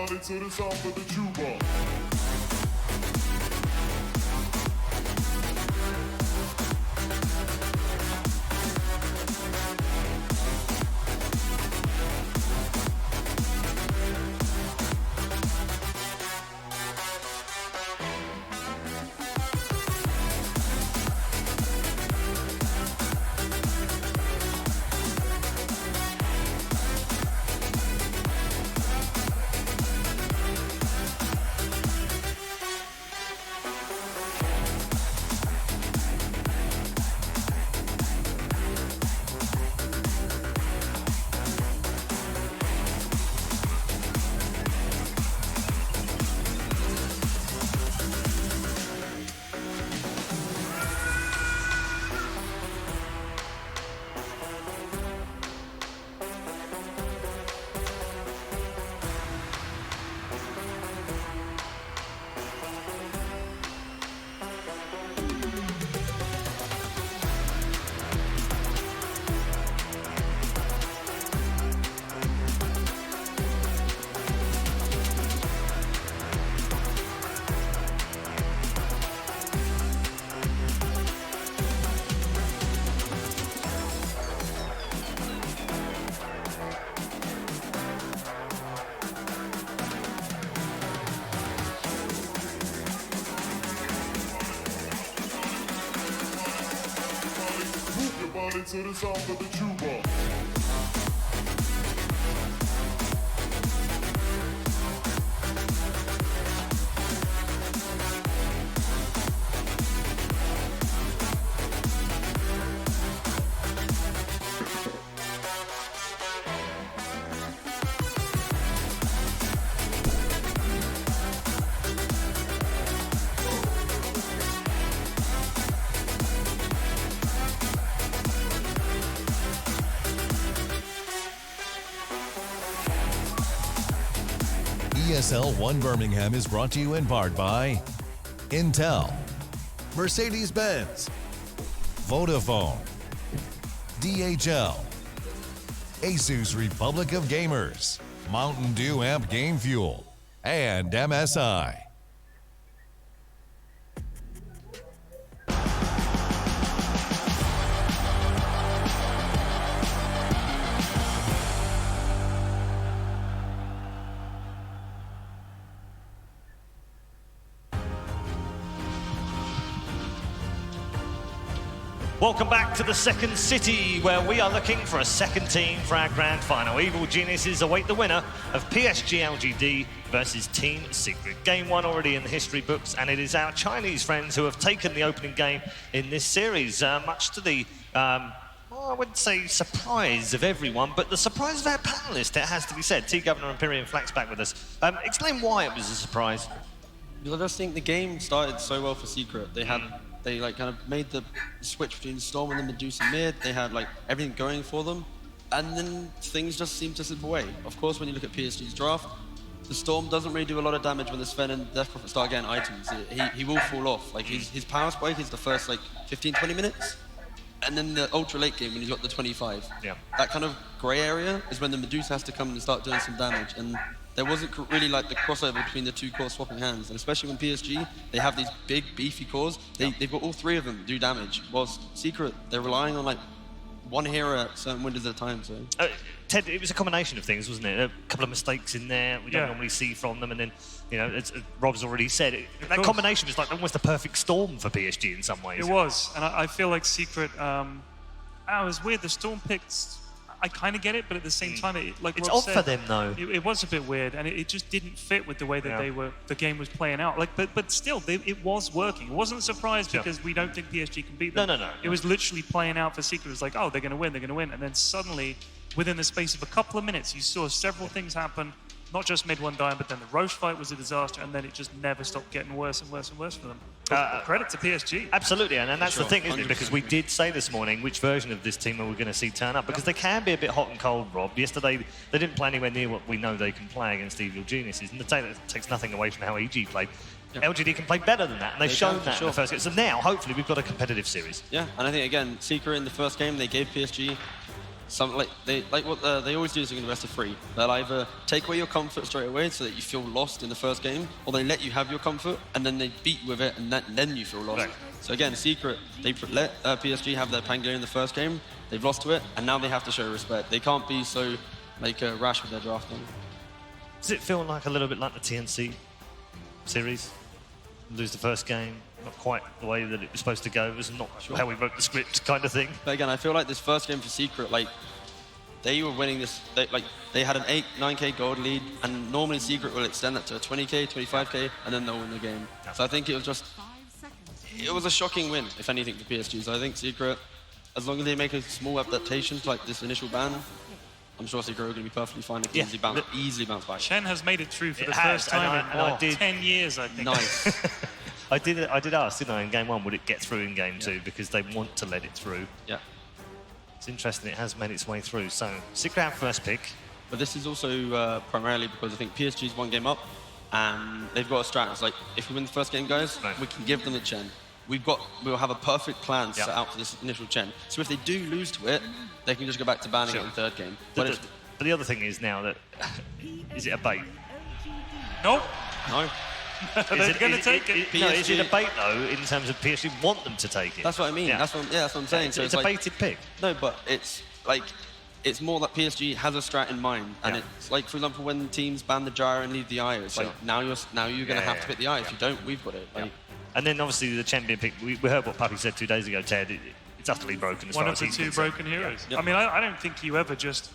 body to the sound of the tuba. Body to the sound of the tuba. ESL 1 Birmingham is brought to you in part by Intel, Mercedes-Benz, Vodafone, DHL, Asus Republic of Gamers, Mountain Dew Amp Game Fuel, and MSI. Welcome back to the second city, where we are looking for a second team for our grand final. Evil Geniuses await the winner of PSG.LGD versus Team Secret. Game 1 already in the history books, and it is our Chinese friends who have taken the opening game in this series, much to the, well, I wouldn't say surprise of everyone, but the surprise of our panelist, it has to be said. T-Governor Imperium Flax back with us. Explain why it was a surprise. I just think the game started so well for Secret. They like kind of made the switch between Storm and the Medusa mid. They had like everything going for them, and then things just seemed to slip away. Of course, when you look at PSG's draft, the Storm doesn't really do a lot of damage when the Sven and Death Prophet start getting items. He will fall off. Like his power spike is the first like 15-20 minutes, and then the ultra late game when he's got the 25. Yeah. That kind of grey area is when the Medusa has to come and start doing some damage, and there wasn't really like the crossover between the two core swapping hands, and especially when PSG, they have these big beefy cores, they've got all three of them do damage, whilst Secret, they're relying on like one hero at certain windows at a time. So Ted, it was a combination of things, wasn't it? A couple of mistakes in there we don't normally see from them, and then, you know, as Rob's already said, that combination was like almost a perfect storm for PSG in some ways. It was, and I feel like Secret, it was weird, the Storm picked, I kind of get it, but at the same time, like it's Rob odd said, for them though. It was a bit weird, and it just didn't fit with the way that the game was playing out. Like, but still, it was working. It wasn't a surprise because we don't think PSG can beat them. No. It was literally playing out for Secret. It was like, oh, they're going to win, and then suddenly, within the space of a couple of minutes, you saw several things happen. Not just mid one dying, but then the Roche fight was a disaster, and then it just never stopped getting worse and worse and worse for them. Credit to PSG. Absolutely, and that's the thing, isn't it? Because we did say this morning which version of this team are we going to see turn up, because they can be a bit hot and cold, Rob. Yesterday, they didn't play anywhere near what we know they can play against Evil Geniuses, and that takes nothing away from how EG played. LGD can play better than that, and they've shown that in the first game. So now, hopefully, we've got a competitive series. Yeah, and I think, again, Secret in the first game, they gave PSG some they always do something in the best of 3. They'll either take away your comfort straight away so that you feel lost in the first game, or they let you have your comfort and then they beat you with it and then you feel lost. Right. So again, Secret, they let PSG have their Pangolier in the first game, they've lost to it, and now they have to show respect. They can't be so rash with their drafting. Does it feel like a little bit like the TNC series? Lose the first game, not quite the way that it was supposed to go. It was not how we wrote the script, kind of thing. But again, I feel like this first game for Secret, they were winning this. They had an 9K gold lead, and normally Secret will extend that to a 20K, 25K, and then they'll win the game. So I think it was a shocking win, if anything, for PSG. So I think Secret, as long as they make a small adaptation to this initial ban, I'm sure Secret are going to be perfectly fine. They can easily bounce back. Chen has made it through for the has, first time and in 10 years, I think. Nice. I did ask, didn't I, in game 1, would it get through in game 2, because they want to let it through. Yeah. It's interesting, it has made its way through. So, Secret have first pick. But this is also primarily because I think PSG's 1 game up, and they've got a strat. It's like, if we win the first game, guys, we can give them a Chen. We'll have a perfect plan set out for this initial Chen. So if they do lose to it, they can just go back to banning it in the 3rd game. But the other thing is now that, is it a bait? Nope. No. They're going to take it. No, is it a bait, though, in terms of PSG want them to take it? That's what I mean. Yeah. That's what I'm saying. It's a baited pick. No, but it's more that PSG has a strat in mind, and it's like, for example, when teams ban the gyro and leave the eye, it's like now you're going to have to pick the eye. If you don't, we've got it. And then obviously the champion pick. We heard what Puppy said 2 days ago, Ted. It's utterly broken. As One far of as the he's 2 concerned. broken heroes. Yep. I mean, I don't think you ever just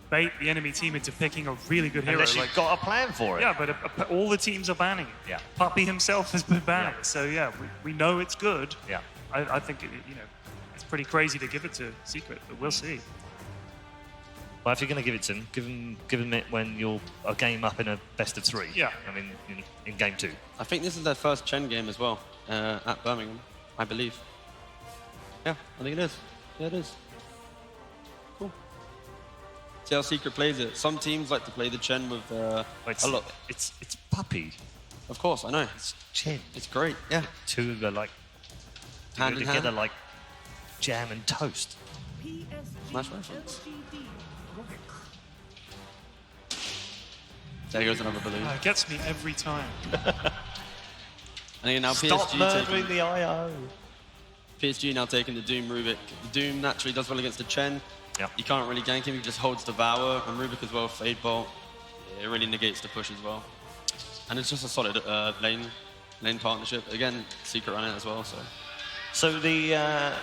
bait the enemy team into picking a really good hero. Unless you've got a plan for it. Yeah, but all the teams are banning it. Yeah. Puppy himself has been banning it. So yeah, we know it's good. Yeah. I think it's pretty crazy to give it to Secret, but we'll see. Well, if you're going to give it to him, give him it when you're a game up in a best of 3. Yeah. I mean, in game 2. I think this is their first Chen game as well at Birmingham, I believe. Yeah, I think it is. Yeah, it is. Cool. See how Secret plays it. Some teams like to play the Chen with a lot. It's Puppy. Of course, I know. It's Chen. It's great. Yeah. 2 are like Hand in together hand. like jam and toast. Nice reference. There goes another balloon. It gets me every time. And now Stop PSG murdering taking the IO. PSG now taking the Doom Rubik. The Doom naturally does well against the Chen. Yep. You can't really gank him, he just holds Devour, and Rubik as well, Fade Bolt. Yeah, it really negates the push as well. And it's just a solid lane partnership. Again, Secret run it as well, So the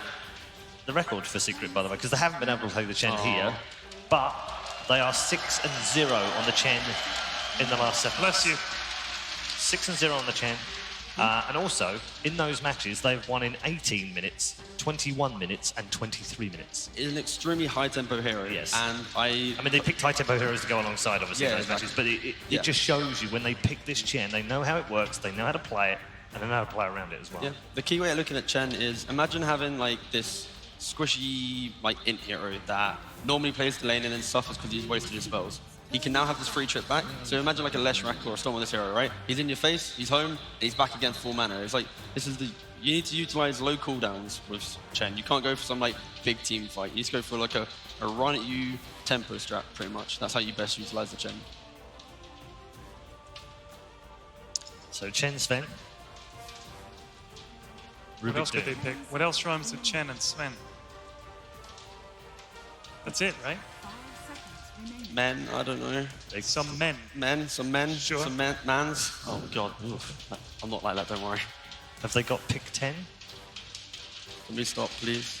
record for Secret, by the way, because they haven't been able to play the Chen here, but they are 6-0 on the Chen in the last 7. Bless you. 6-0 on the Chen. And also, in those matches, they've won in 18 minutes, 21 minutes, and 23 minutes. It's an extremely high-tempo hero. Yes. And I mean, they picked high-tempo heroes to go alongside, obviously, in those matches, but it just shows you when they pick this Chen, they know how it works, they know how to play it, and they know how to play around it as well. Yeah. The key way of looking at Chen is, imagine having this squishy int hero that normally plays the lane and then suffers because he's wasted his spells. He can now have this free trip back. So imagine like a Leshrac or a Storm on this hero, right? He's in your face, he's home, and he's back against full mana. It's like, you need to utilize low cooldowns with Chen. You can't go for some big team fight. You need to go for a run at you tempo strat, pretty much. That's how you best utilize the Chen. So Chen, Sven. What else could they pick? What else rhymes with Chen and Sven? That's it, right? Men, I don't know. Some men. Some men, Sure. some mans. Oh god, oof. I'm not like that, don't worry. Have they got pick 10? Let me stop, please.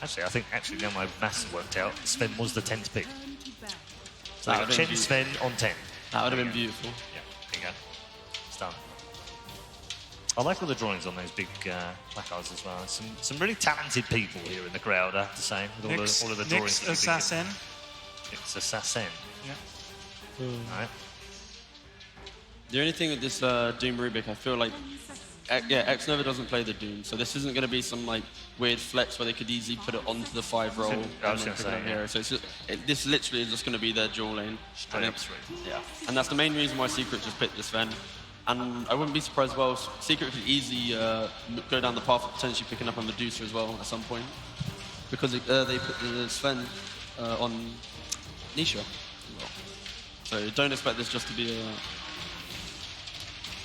Actually, I think now my maths worked out. Sven was the 10th pick. So That they got would've Chen, been Sven on 10. That would have been beautiful. Yeah, there you go. It's done. I like all the drawings on those big placards as well. Some really talented people here in the crowd, I have to say, with all of the drawings. Nyx Assassin. It's Assassin. Yeah. All right. The only thing with this Doom Rubik, I feel like, X-Nova doesn't play the Doom, so this isn't going to be some weird flex where they could easily put it onto the 5 roll. I was going to say, hero. So this literally is just going to be their dual lane. Straight up 3. Yeah, and that's the main reason why Secret just picked this Sven. And I wouldn't be surprised, well, Secret could easily go down the path of potentially picking up a Medusa as well at some point. Because they put the Sven on Nisha as well. So don't expect this just to be a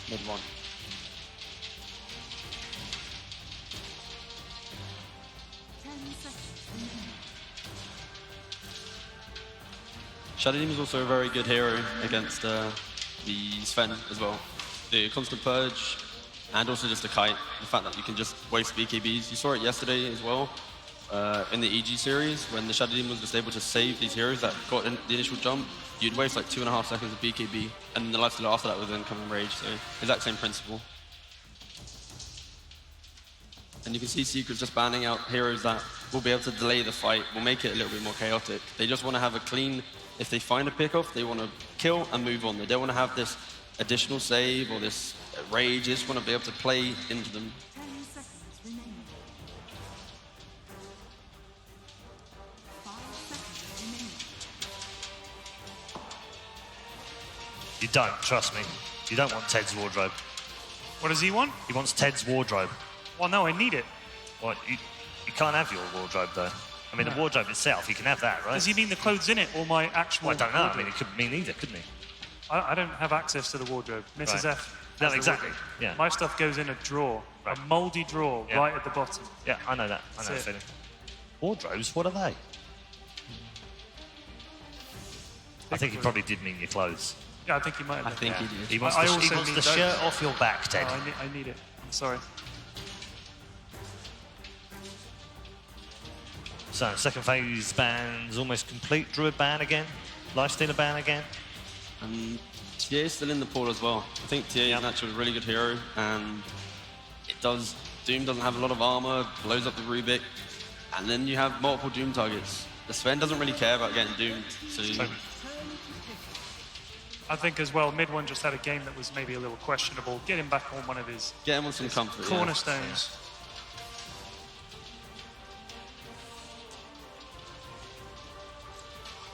mid-1. Shadow Demon is also a very good hero against the Sven as well. The constant purge and also just the kite. The fact that you can just waste BKBs. You saw it yesterday as well in the EG series when the Shadow Demon was just able to save these heroes that got in the initial jump. You'd waste like 2.5 seconds of BKB and then the lifesteal after that would then come in rage. So exact same principle. And you can see Secret's just banning out heroes that will be able to delay the fight, will make it a little bit more chaotic. They just want to have a clean, if they find a pick-off, they want to kill and move on. They don't want to have this additional save or this rage. They just want to be able to play into them. 10 seconds remaining. 5 seconds remaining. You don't, trust me. You don't want Ted's wardrobe. What does he want? He wants Ted's wardrobe. Well, no, I need it. What? You can't have your wardrobe, though. I mean, the wardrobe itself, you can have that, right? Does he mean the clothes in it or my actual Well, I don't know. I wardrobe? mean, it could mean either, couldn't he? I don't have access to the wardrobe. Mrs. Right. F. No, has the exactly. wardrobe. Yeah. My stuff goes in a drawer, Right. a mouldy drawer Yeah. right at the bottom. Yeah, I know that. I know the That's it. feeling. Wardrobes, what are they? I think he probably did mean your clothes. Yeah, I think he might have. I think he did. He wants I the, also he wants need the those. shirt off your back, Ted. Oh, I need it. I'm sorry. So, second phase ban's almost complete. Druid ban again. Lifestealer ban again. And TA is still in the pool as well. I think TA is actually a really good hero, and Doom doesn't have a lot of armor, blows up the Rubik, and then you have multiple Doom targets. The Sven doesn't really care about getting doomed, so I think as well, mid one just had a game that was maybe a little questionable. Get him back on one of his get him on some comfort. yeah. cornerstones.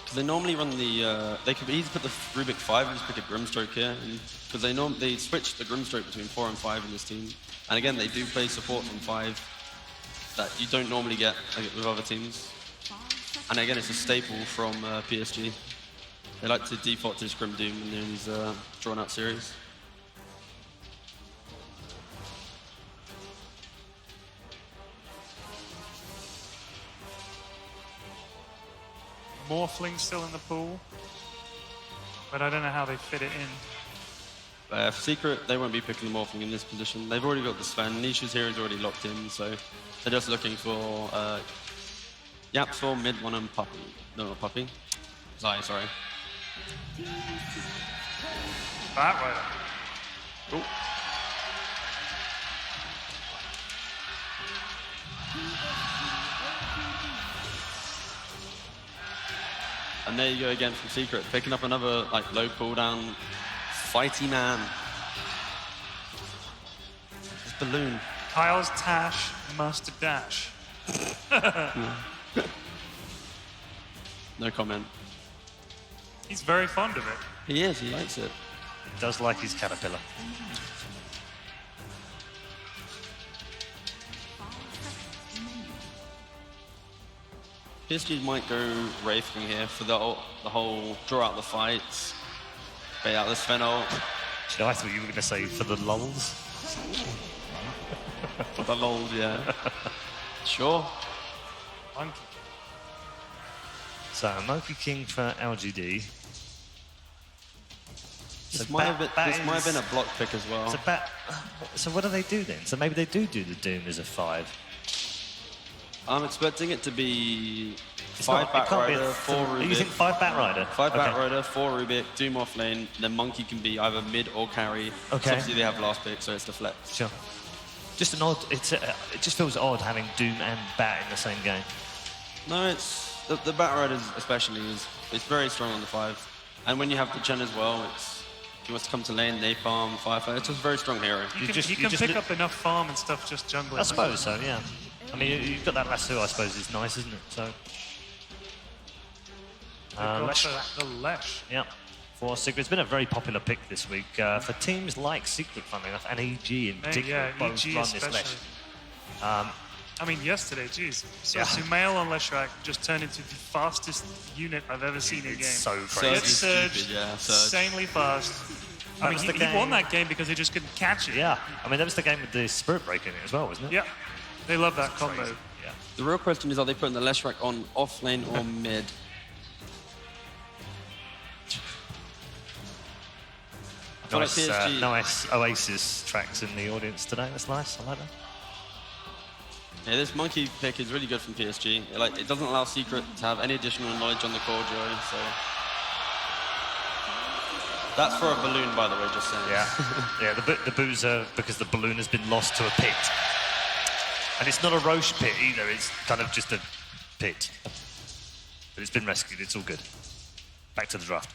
Because they normally run the, they could easily put the Rubik 5 and just pick a Grimstroke here, because they switch the Grimstroke between 4 and 5 in this team. And again, they do play support from 5 that you don't normally get with other teams. And again, it's a staple from PSG. They like to default to this Grim Doom in these drawn-out series. Morphling still in the pool, but I don't know how they fit it in. For Secret, they won't be picking the Morphling in this position. They've already got the Sven. Nisha's here is already locked in, so they're just looking for Yapsor, mid one, and Puppy. No, not Puppy. Zai, sorry. That right. Cool. And there you go again from Secret, picking up another like low cooldown, fighty man. This balloon. Kyle's Tash must dash. No comment. He's very fond of it. He is, he likes it. He does like his caterpillar. PSG might go Wraithing here for the whole draw out the fights, bait out the Sven ult. I thought you were going to say for the lulls. For the lol, yeah. Sure. Monkey. So, Monkey King for LGD. This So might have bat been a block pick as well. So what do they do then? So maybe they do the Doom as a 5. I'm expecting it to be It's 5 not- it Bat can't be a Rider, 4 You think Rubik. 5 Bat Rider? 5 Bat Okay. Rider, 4 Rubik, Doom off lane, then Monkey can be either mid or carry. So Okay. obviously they have last pick, so it's the flex. Sure. Just an odd. It just feels odd having Doom and Bat in the same game. No, it's the Bat Riders especially it's very strong on the 5. And when you have the Chen as well, if he wants to come to lane, Napalm, Firefly, it's just a very strong hero. You just- can you just pick li- up enough farm and stuff just jungling. I suppose so. Yeah. I mean, you've got that lasso. I suppose is nice, isn't it? So. They've got Lesh. the Lesh. Yeah. for Secret. It's been a very popular pick this week for teams like Secret, funnily enough, and EG in particular. Yeah, both EG run this especially. Lesh. I mean, yesterday, geez. So Yeah. Sumail on Leshrac just turned into the fastest unit I've ever seen in game. It's so Surge crazy. It's is Surge, stupid, yeah, Surge. insanely fast. I mean, was he, the he game. won that game because he just couldn't catch it. Yeah, I mean, that was the game with the Spirit Break in it as well, wasn't it? Yeah. They love that combo. Crazy. Yeah. The real question is, are they putting the Leshrac on off lane or mid? I feel like Nice, PSG. nice Oasis tracks in the audience today. That's nice. I like that. Yeah, this monkey pick is really good from PSG. It doesn't allow Secret to have any additional knowledge on the core Joey, so... That's for a balloon, by the way, just saying. Yeah, yeah. The boozer, because the balloon has been lost to a pit, and it's not a Roche pit either. It's kind of just a pit, but it's been rescued. It's all good. Back to the draft.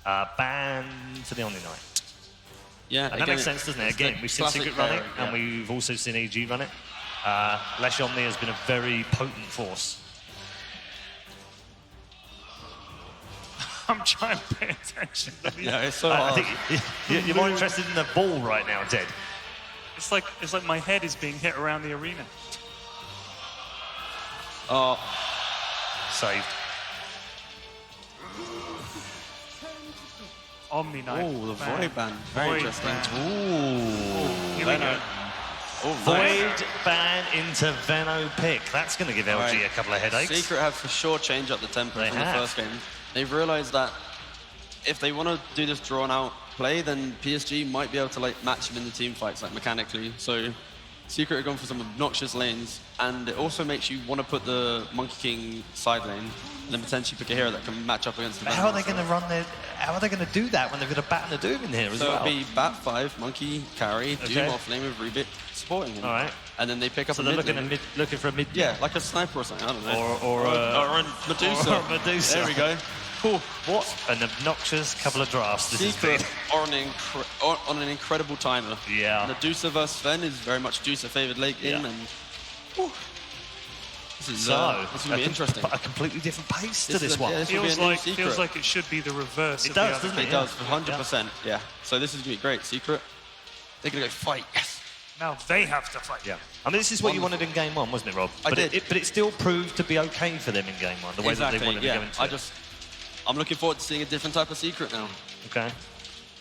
Ban for the Omni Knight. Yeah, And that makes sense, doesn't it? Again, we've seen classic Secret run it, pairing, and yeah. we've also seen EG run it. Lesh Omni has been a very potent force. I'm trying to pay attention. Yeah, it's so I hard. think you're more interested in the ball right now, Ted. It's like my head is being hit around the arena. Oh, Saved. Omni Knight. oh, the Man. void ban. Very Void interesting. ban. Here we go. Oh, Void ban into Veno pick. That's going to give LG Right. a couple of headaches. Secret have for sure changed up the tempo They from have. the first game. They've realized that if they want to do this drawn-out play, then PSG might be able to match them in the team fights, mechanically. So Secret have gone for some obnoxious lanes, and it also makes you want to put the Monkey King side lane, and then potentially pick a hero that can match up against the But how are they Venom. going to run their? How are they going to do that when they've got a Bat and a Doom in here as So well? it'll be Bat 5, Monkey, carry, Okay. Doom off lane with Rubik, supporting him. All right. And then they pick up So a they're mid looking lane. looking for a mid. Yeah, like a sniper or something, I don't know. Or a Medusa. Or a Medusa. There we go. Cool. What an obnoxious couple of drafts this has Secret been. are on an incredible timer. Yeah. Medusa versus Ven is very much Medusa favoured late game, Yeah. and whew, this is So going to be interesting. A completely different pace to This this is a- one. yeah, this will be a new Secret. Feels like it should be the reverse. It of the does, other doesn't It it? does, Yeah. 100%. Yeah. So this is going to be great. Secret, they're going to go fight. Yes. Now they have to fight. Yeah. I mean, this is what you wanted in game one, wasn't it, Rob? I but did. But it still proved to be okay for them in game one, the way that they wanted yeah. to go into it. I'm looking forward to seeing a different type of Secret now. Okay.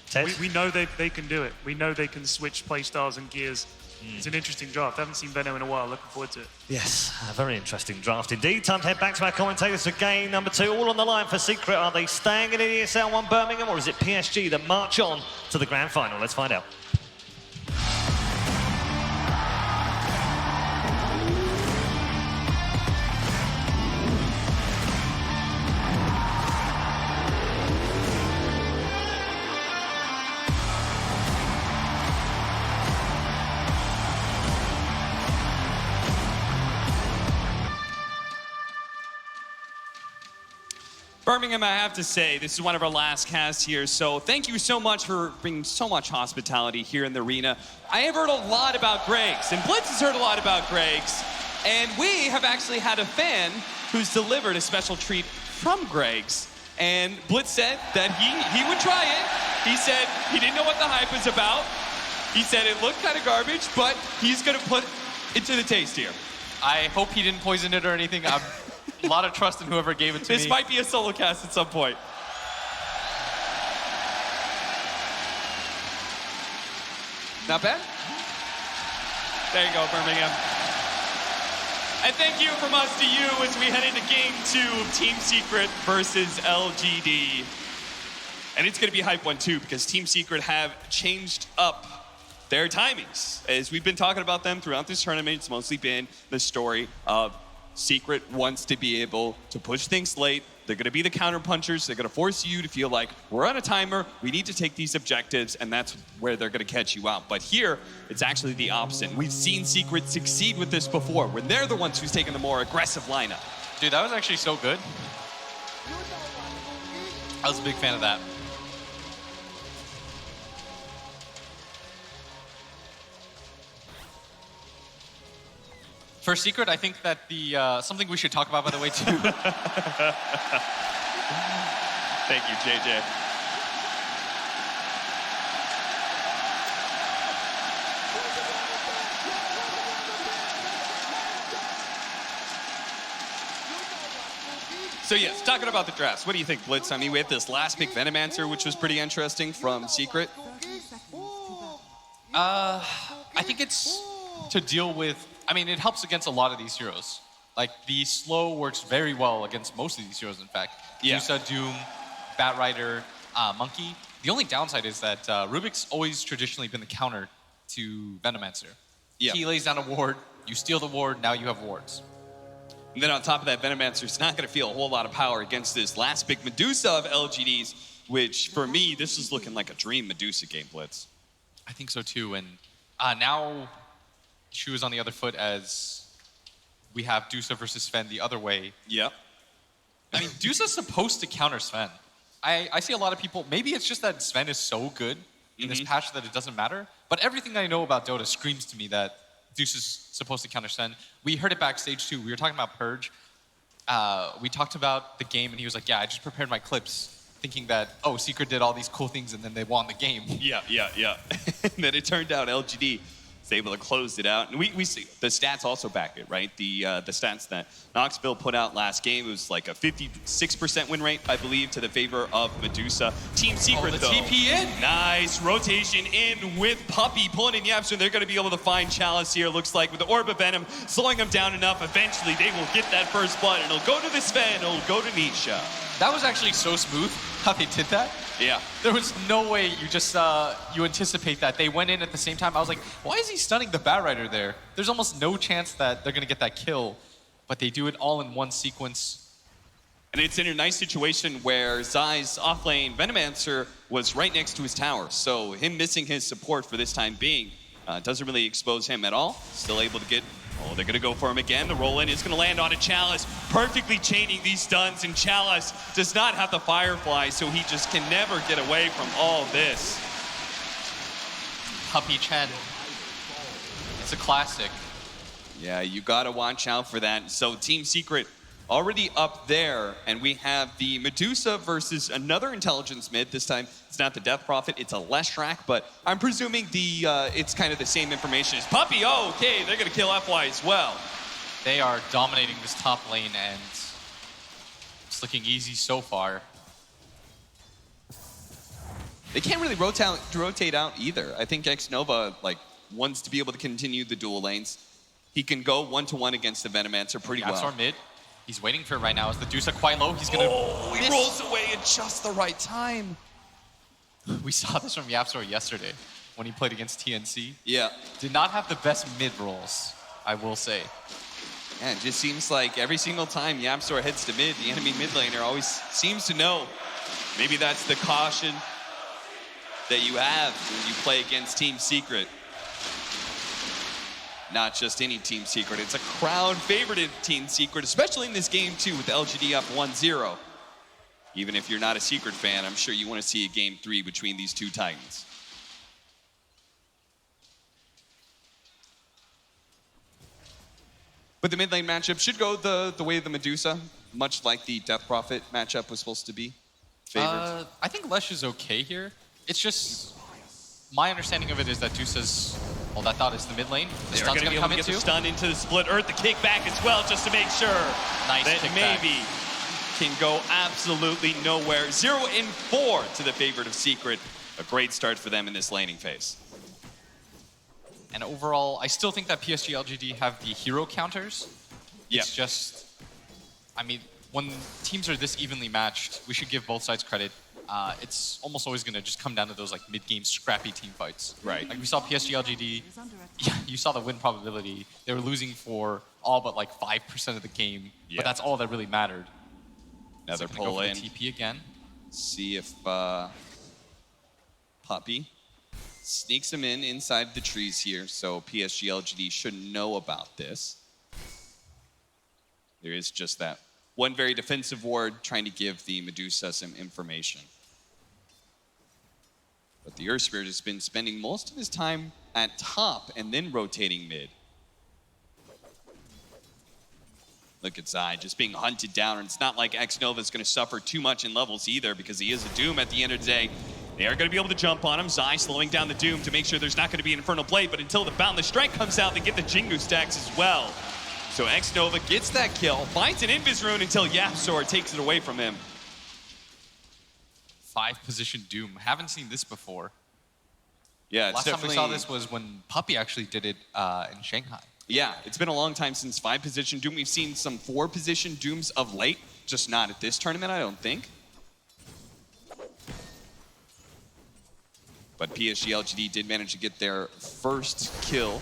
Ted? We know they can do it. We know they can switch play styles and gears. It's an interesting draft. I haven't seen Veno in a while. Looking forward to it. Yes, a very interesting draft indeed. Time to head back to our commentators for game number 2. All on the line for Secret. Are they staying in ESL 1 Birmingham, or is it PSG that march on to the grand final? Let's find out. Birmingham, I have to say, this is one of our last casts here, so thank you so much for bringing so much hospitality here in the arena. I have heard a lot about Greg's, and Blitz has heard a lot about Greg's, and we have actually had a fan who's delivered a special treat from Greg's, and Blitz said that he would try it. He said he didn't know what the hype was about. He said it looked kind of garbage, but he's gonna put it to the taste here. I hope he didn't poison it or anything. I'm a lot of trust in whoever gave it to me. This might be a solo cast at some point. Not bad? There you go, Birmingham. And thank you from us to you as we head into game 2 of Team Secret versus LGD. And it's going to be a hype one too, because Team Secret have changed up their timings. As we've been talking about them throughout this tournament, it's mostly been the story of Secret wants to be able to push things late. They're going to be the counter punchers. They're going to force you to feel like we're on a timer. We need to take these objectives, and that's where they're going to catch you out. But here, it's actually the opposite. We've seen Secret succeed with this before, when they're the ones who's taken the more aggressive lineup. Dude, that was actually so good. I was a big fan of that. For Secret, I think that the something we should talk about, by the way, too. Thank you, JJ. So yes, talking about the drafts, what do you think, Blitz? I mean, we have this last pick Venomancer, which was pretty interesting from Secret. 30 seconds to battle. I think it's to deal with, I mean, it helps against a lot of these heroes. Like, the slow works very well against most of these heroes, in fact. Yeah. Yusa, Doom, Batrider, Monkey. The only downside is that Rubik's always traditionally been the counter to Venomancer. Yeah. He lays down a ward, you steal the ward, now you have wards. And then on top of that, Venomancer's not going to feel a whole lot of power against this last big Medusa of LGD's, which for me, this is looking like a dream Medusa game, Blitz. I think so too, and now Shu is on the other foot as we have Dusa versus Sven the other way. Yep. I mean, Dusa's supposed to counter Sven. I see a lot of people, maybe it's just that Sven is so good in this patch that it doesn't matter, but everything I know about Dota screams to me that Dusa's supposed to counter Sven. We heard it backstage too. We were talking about Purge. We talked about the game, and he was like, yeah, I just prepared my clips thinking that, oh, Secret did all these cool things, and then they won the game. Yeah. And then it turned out LGD was able to close it out. And we see the stats also back it, right? The stats that Knoxville put out last game, it was like a 56% win rate, I believe, to the favor of Medusa. Team Secret, the though. TP in. Nice rotation in with Puppey pulling in Yapster. They're going to be able to find Chalice here, looks like, with the Orb of Venom, slowing them down enough. Eventually, they will get that first blood, and it'll go to the Sven, it'll go to Nisha. That was actually so smooth how they did that. Yeah. There was no way you just, you anticipate that. They went in at the same time. I was like, why is he stunning the Batrider there? There's almost no chance that they're going to get that kill, but they do it all in one sequence. And it's in a nice situation where Zai's offlane Venomancer was right next to his tower. So him missing his support for this time being doesn't really expose him at all. Still able to get, oh, they're gonna go for him again. The roll-in is gonna land on a Chalice, perfectly chaining these stuns, and Chalice does not have the Firefly, so he just can never get away from all this. Puppey Chen. It's a classic. Yeah, you gotta watch out for that. So Team Secret already up there, and we have the Medusa versus another intelligence mid. This time, it's not the Death Prophet, it's a Leshrac, but I'm presuming it's kind of the same information as Puppey. Oh, okay, they're gonna kill FY as well. They are dominating this top lane, and it's looking easy so far. They can't really rotate out either. I think X-Nova wants to be able to continue the dual lanes. He can go one-to-one against the Venomancer pretty well. Yapsar mid. He's waiting for it right now. Is the Dusa quite low? He's gonna he rolls away at just the right time. We saw this from Yapsar yesterday when he played against TNC. Yeah. Did not have the best mid rolls, I will say. Yeah, it just seems like every single time Yapsor heads to mid, the enemy mid laner always seems to know. Maybe that's the caution that you have when you play against Team Secret. Not just any Team Secret, it's a crowd favorite Team Secret, especially in this game too with LGD up 1-0. Even if you're not a Secret fan, I'm sure you want to see a game 3 between these two Titans. But the mid lane matchup should go the way of the Medusa, much like the Death Prophet matchup was supposed to be favored. I think Lesh is okay here. It's just, my understanding of it is that Dusa's, well, that thought is the mid lane. The They're stun's going to be come able to get into. the stun into the split earth, the kick back as well, just to make sure Nice that kickback. maybe can go absolutely nowhere. 0-4 to the favorite of Secret. A great start for them in this laning phase. And overall, I still think that PSG.LGD have the hero counters. Yeah. It's just, I mean, when teams are this evenly matched, we should give both sides credit. It's almost always going to just come down to those mid-game scrappy team fights. Right. Like we saw PSG.LGD, Is under attack. yeah, you saw the win probability. They were losing for all but 5% of the game, Yeah. but that's all that really mattered. Another So gonna pull go for in. the TP again. See if Puppey sneaks him inside the trees here, so PSG.LGD should know about this. There is just that one very defensive ward trying to give the Medusa some information. But the Earth Spirit has been spending most of his time at top and then rotating mid. Look at Zai just being hunted down, and it's not like X-Nova is going to suffer too much in levels either because he is a Doom at the end of the day. They are going to be able to jump on him. Zai slowing down the Doom to make sure there's not going to be an Infernal Blade, but until the Boundless Strike comes out, they get the Jingu stacks as well. So X-Nova gets that kill, finds an Invis rune until Yapzor takes it away from him. 5-position Doom. Haven't seen this before. Yeah, it's Last time we definitely... saw this was when Puppy actually did it in Shanghai. Yeah, it's been a long time since 5-position Doom. We've seen some 4-position Dooms of late, just not at this tournament, I don't think. But PSG.LGD did manage to get their first kill.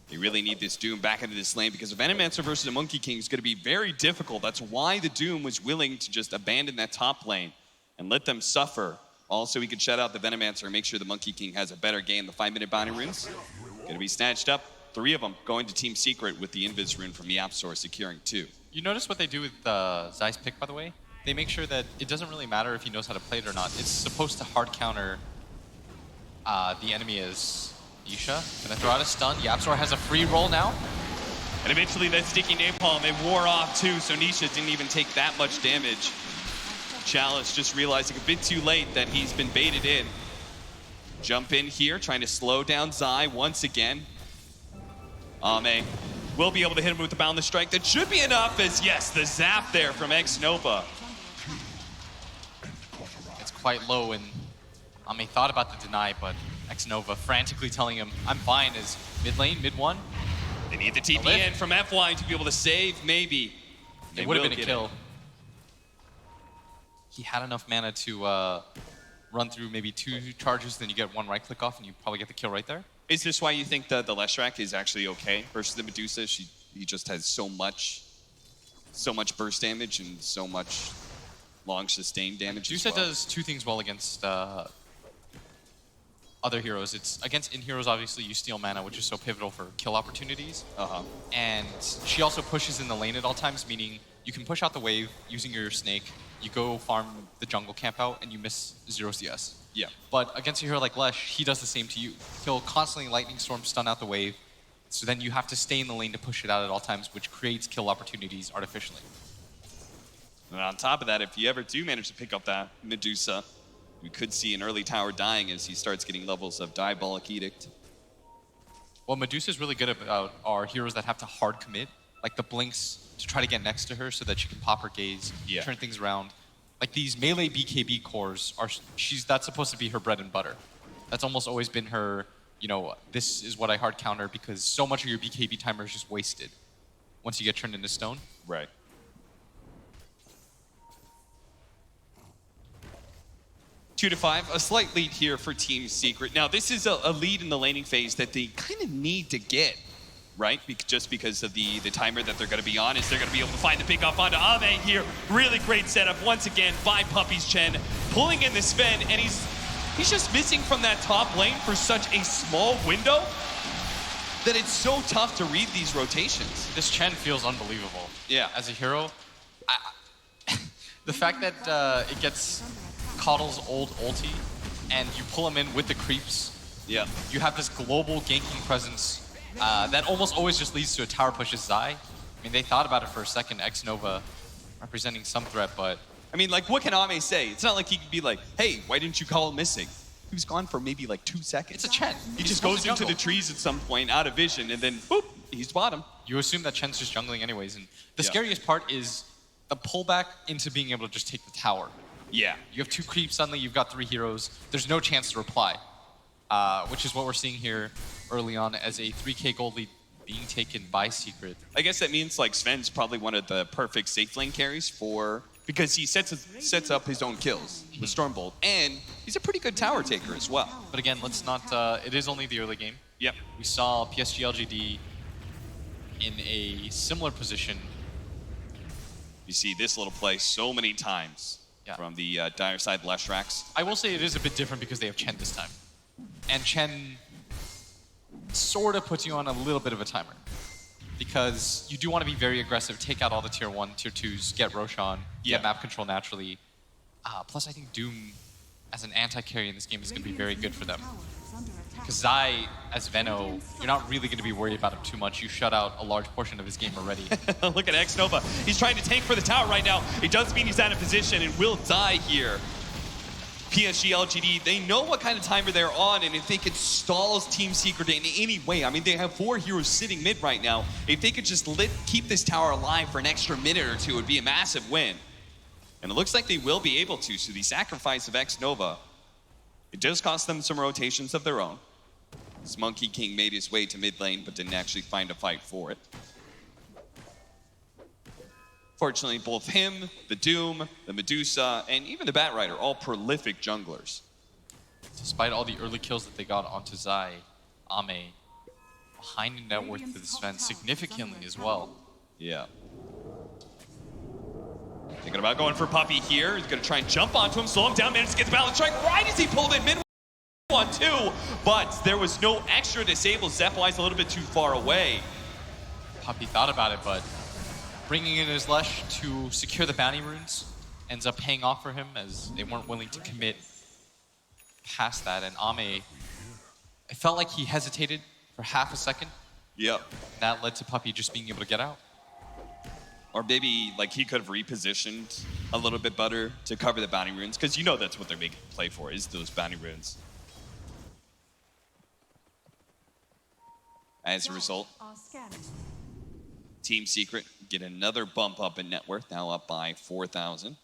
They really need this Doom back into this lane because a Venomancer versus a Monkey King is going to be very difficult. That's why the Doom was willing to just abandon that top lane and let them suffer. Also, we could shut out the Venomancer and make sure the Monkey King has a better game. The 5-minute bounty runes going to be snatched up. 3 of them going to Team Secret with the Invis rune from Yapzor securing 2. You notice what they do with Zai's pick, by the way? They make sure that it doesn't really matter if he knows how to play it or not. It's supposed to hard counter the enemy as Isha. Gonna throw out a stun. Yapzor has a free roll now. And eventually that sticky napalm, it wore off too, so Nisha didn't even take that much damage. Chalice just realizing a bit too late that he's been baited in. Jump in here, trying to slow down Zai once again. Ame will be able to hit him with the Boundless Strike. That should be enough as, yes, the zap there from X-Nova. It's quite low, and Ame thought about the deny, but X-Nova frantically telling him, I'm fine, is mid lane, mid 1. They need the TP in from FY to be able to save, maybe. It would have been a kill. He had enough mana to run through maybe 2 charges, then you get 1 right click off, and you probably get the kill right there. Is this why you think the Leshrac is actually okay versus the Medusa? He just has so much burst damage and so much long sustained damage. Medusa does 2 things well against other heroes. It's against in-heroes, obviously, you steal mana, which is so pivotal for kill opportunities. And she also pushes in the lane at all times, meaning you can push out the wave using your snake, you go farm the jungle camp out, and you miss 0 CS. Yeah. But against a hero like Lesh, he does the same to you. He'll constantly lightning storm stun out the wave, so then you have to stay in the lane to push it out at all times, which creates kill opportunities artificially. And on top of that, if you ever do manage to pick up that Medusa, we could see an early tower dying as he starts getting levels of Diabolic Edict. What Medusa's really good about are heroes that have to hard commit, like the blinks to try to get next to her so that she can pop her gaze, turn things around. Like these melee BKB cores, that's supposed to be her bread and butter. That's almost always been her, you know, this is what I hard counter because so much of your BKB timer is just wasted once you get turned into stone. Right. Two to 5, a slight lead here for Team Secret. Now, this is a lead in the laning phase that they kind of need to get, right? Just because of the timer that they're going to be on, is they're going to be able to find the pick off onto Ame here. Really great setup once again by Puppy's Chen, pulling in the Sven, and he's just missing from that top lane for such a small window that it's so tough to read these rotations. This Chen feels unbelievable. Yeah. As a hero, the fact that it gets Coddle's old ulti, and you pull him in with the creeps. Yeah. You have this global ganking presence that almost always just leads to a tower push as Zai. I mean, they thought about it for a second, X-Nova representing some threat, but... I mean, like, what can Ame say? It's not like he could be like, hey, why didn't you call him missing? He was gone for maybe like 2 seconds. It's a Chen. He just goes into the trees at some point, out of vision, and then, boop, he's bottom. You assume that Chen's just jungling anyways, and the scariest part is the pullback into being able to just take the tower. Yeah. You have 2 creeps, suddenly you've got 3 heroes. There's no chance to reply, which is what we're seeing here early on as a 3k gold lead being taken by Secret. I guess that means like Sven's probably one of the perfect safe lane carries because he sets up his own kills with Stormbolt, and he's a pretty good tower taker as well. But again, let's not, it is only the early game. Yep. We saw PSG.LGD in a similar position. You see this little play so many times from the dire side Leshracs. I will say it is a bit different because they have Chen this time. And Chen sort of puts you on a little bit of a timer. Because you do want to be very aggressive, take out all the tier 1, tier 2s, get Roshan, get map control naturally. Plus I think Doom as an anti-carry in this game is going to be very good for them. Because Zai, as Veno, you're not really going to be worried about him too much. You shut out a large portion of his game already. Look at X-Nova. He's trying to tank for the tower right now. It does mean he's out of position and will die here. PSG.LGD, they know what kind of timer they're on, and if they could stall Team Secret in any way, I mean, they have 4 heroes sitting mid right now. If they could just keep this tower alive for an extra minute or two, it would be a massive win. And it looks like they will be able to, so the sacrifice of X-Nova, it does cost them some rotations of their own. This Monkey King made his way to mid lane, but didn't actually find a fight for it. Fortunately, both him, the Doom, the Medusa, and even the Batrider, all prolific junglers. Despite all the early kills that they got onto Zai, Ame, behind in net worth for this event significantly as well. Yeah. Thinking about going for Puppey here. He's going to try and jump onto him, slow him down, managed to get the balance strike right as he pulled in mid one too, but there was no extra disable. Zepwise a little bit too far away. Puppey thought about it, but bringing in his Lesh to secure the bounty runes ends up paying off for him as they weren't willing to commit past that. And Ame, it felt like he hesitated for half a second. Yep. That led to Puppey just being able to get out. Or maybe like he could have repositioned a little bit better to cover the bounty runes, because you know that's what they're making the play for, is those bounty runes. As a result, Team Secret get another bump up in net worth, now up by 4,000.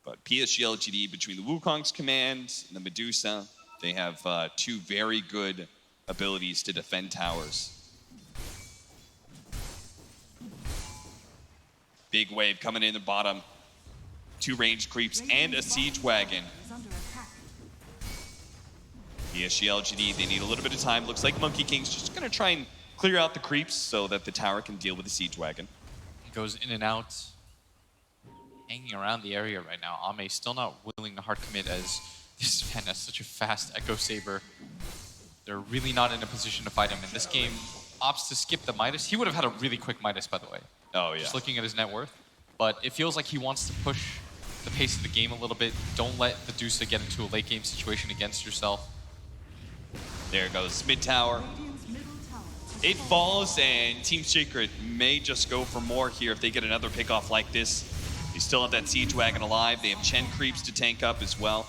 But PSG.LGD, between the Wukong's command and the Medusa, they have 2 very good abilities to defend towers. Big wave coming in the bottom. 2 ranged creeps and a siege wagon. PSG.LGD, they need a little bit of time. Looks like Monkey King's just going to try and clear out the creeps so that the tower can deal with the siege wagon. He goes in and out, hanging around the area right now. Ame still not willing to hard commit as this fan has such a fast Echo Saber. They're really not in a position to fight him. In this game, opts to skip the Midas. He would have had a really quick Midas, by the way. Oh, yeah. Just looking at his net worth. But it feels like he wants to push the pace of the game a little bit. Don't let the Medusa get into a late game situation against yourself. There goes mid tower. It falls, and Team Secret may just go for more here if they get another pick off like this. They still have that siege wagon alive. They have Chen creeps to tank up as well.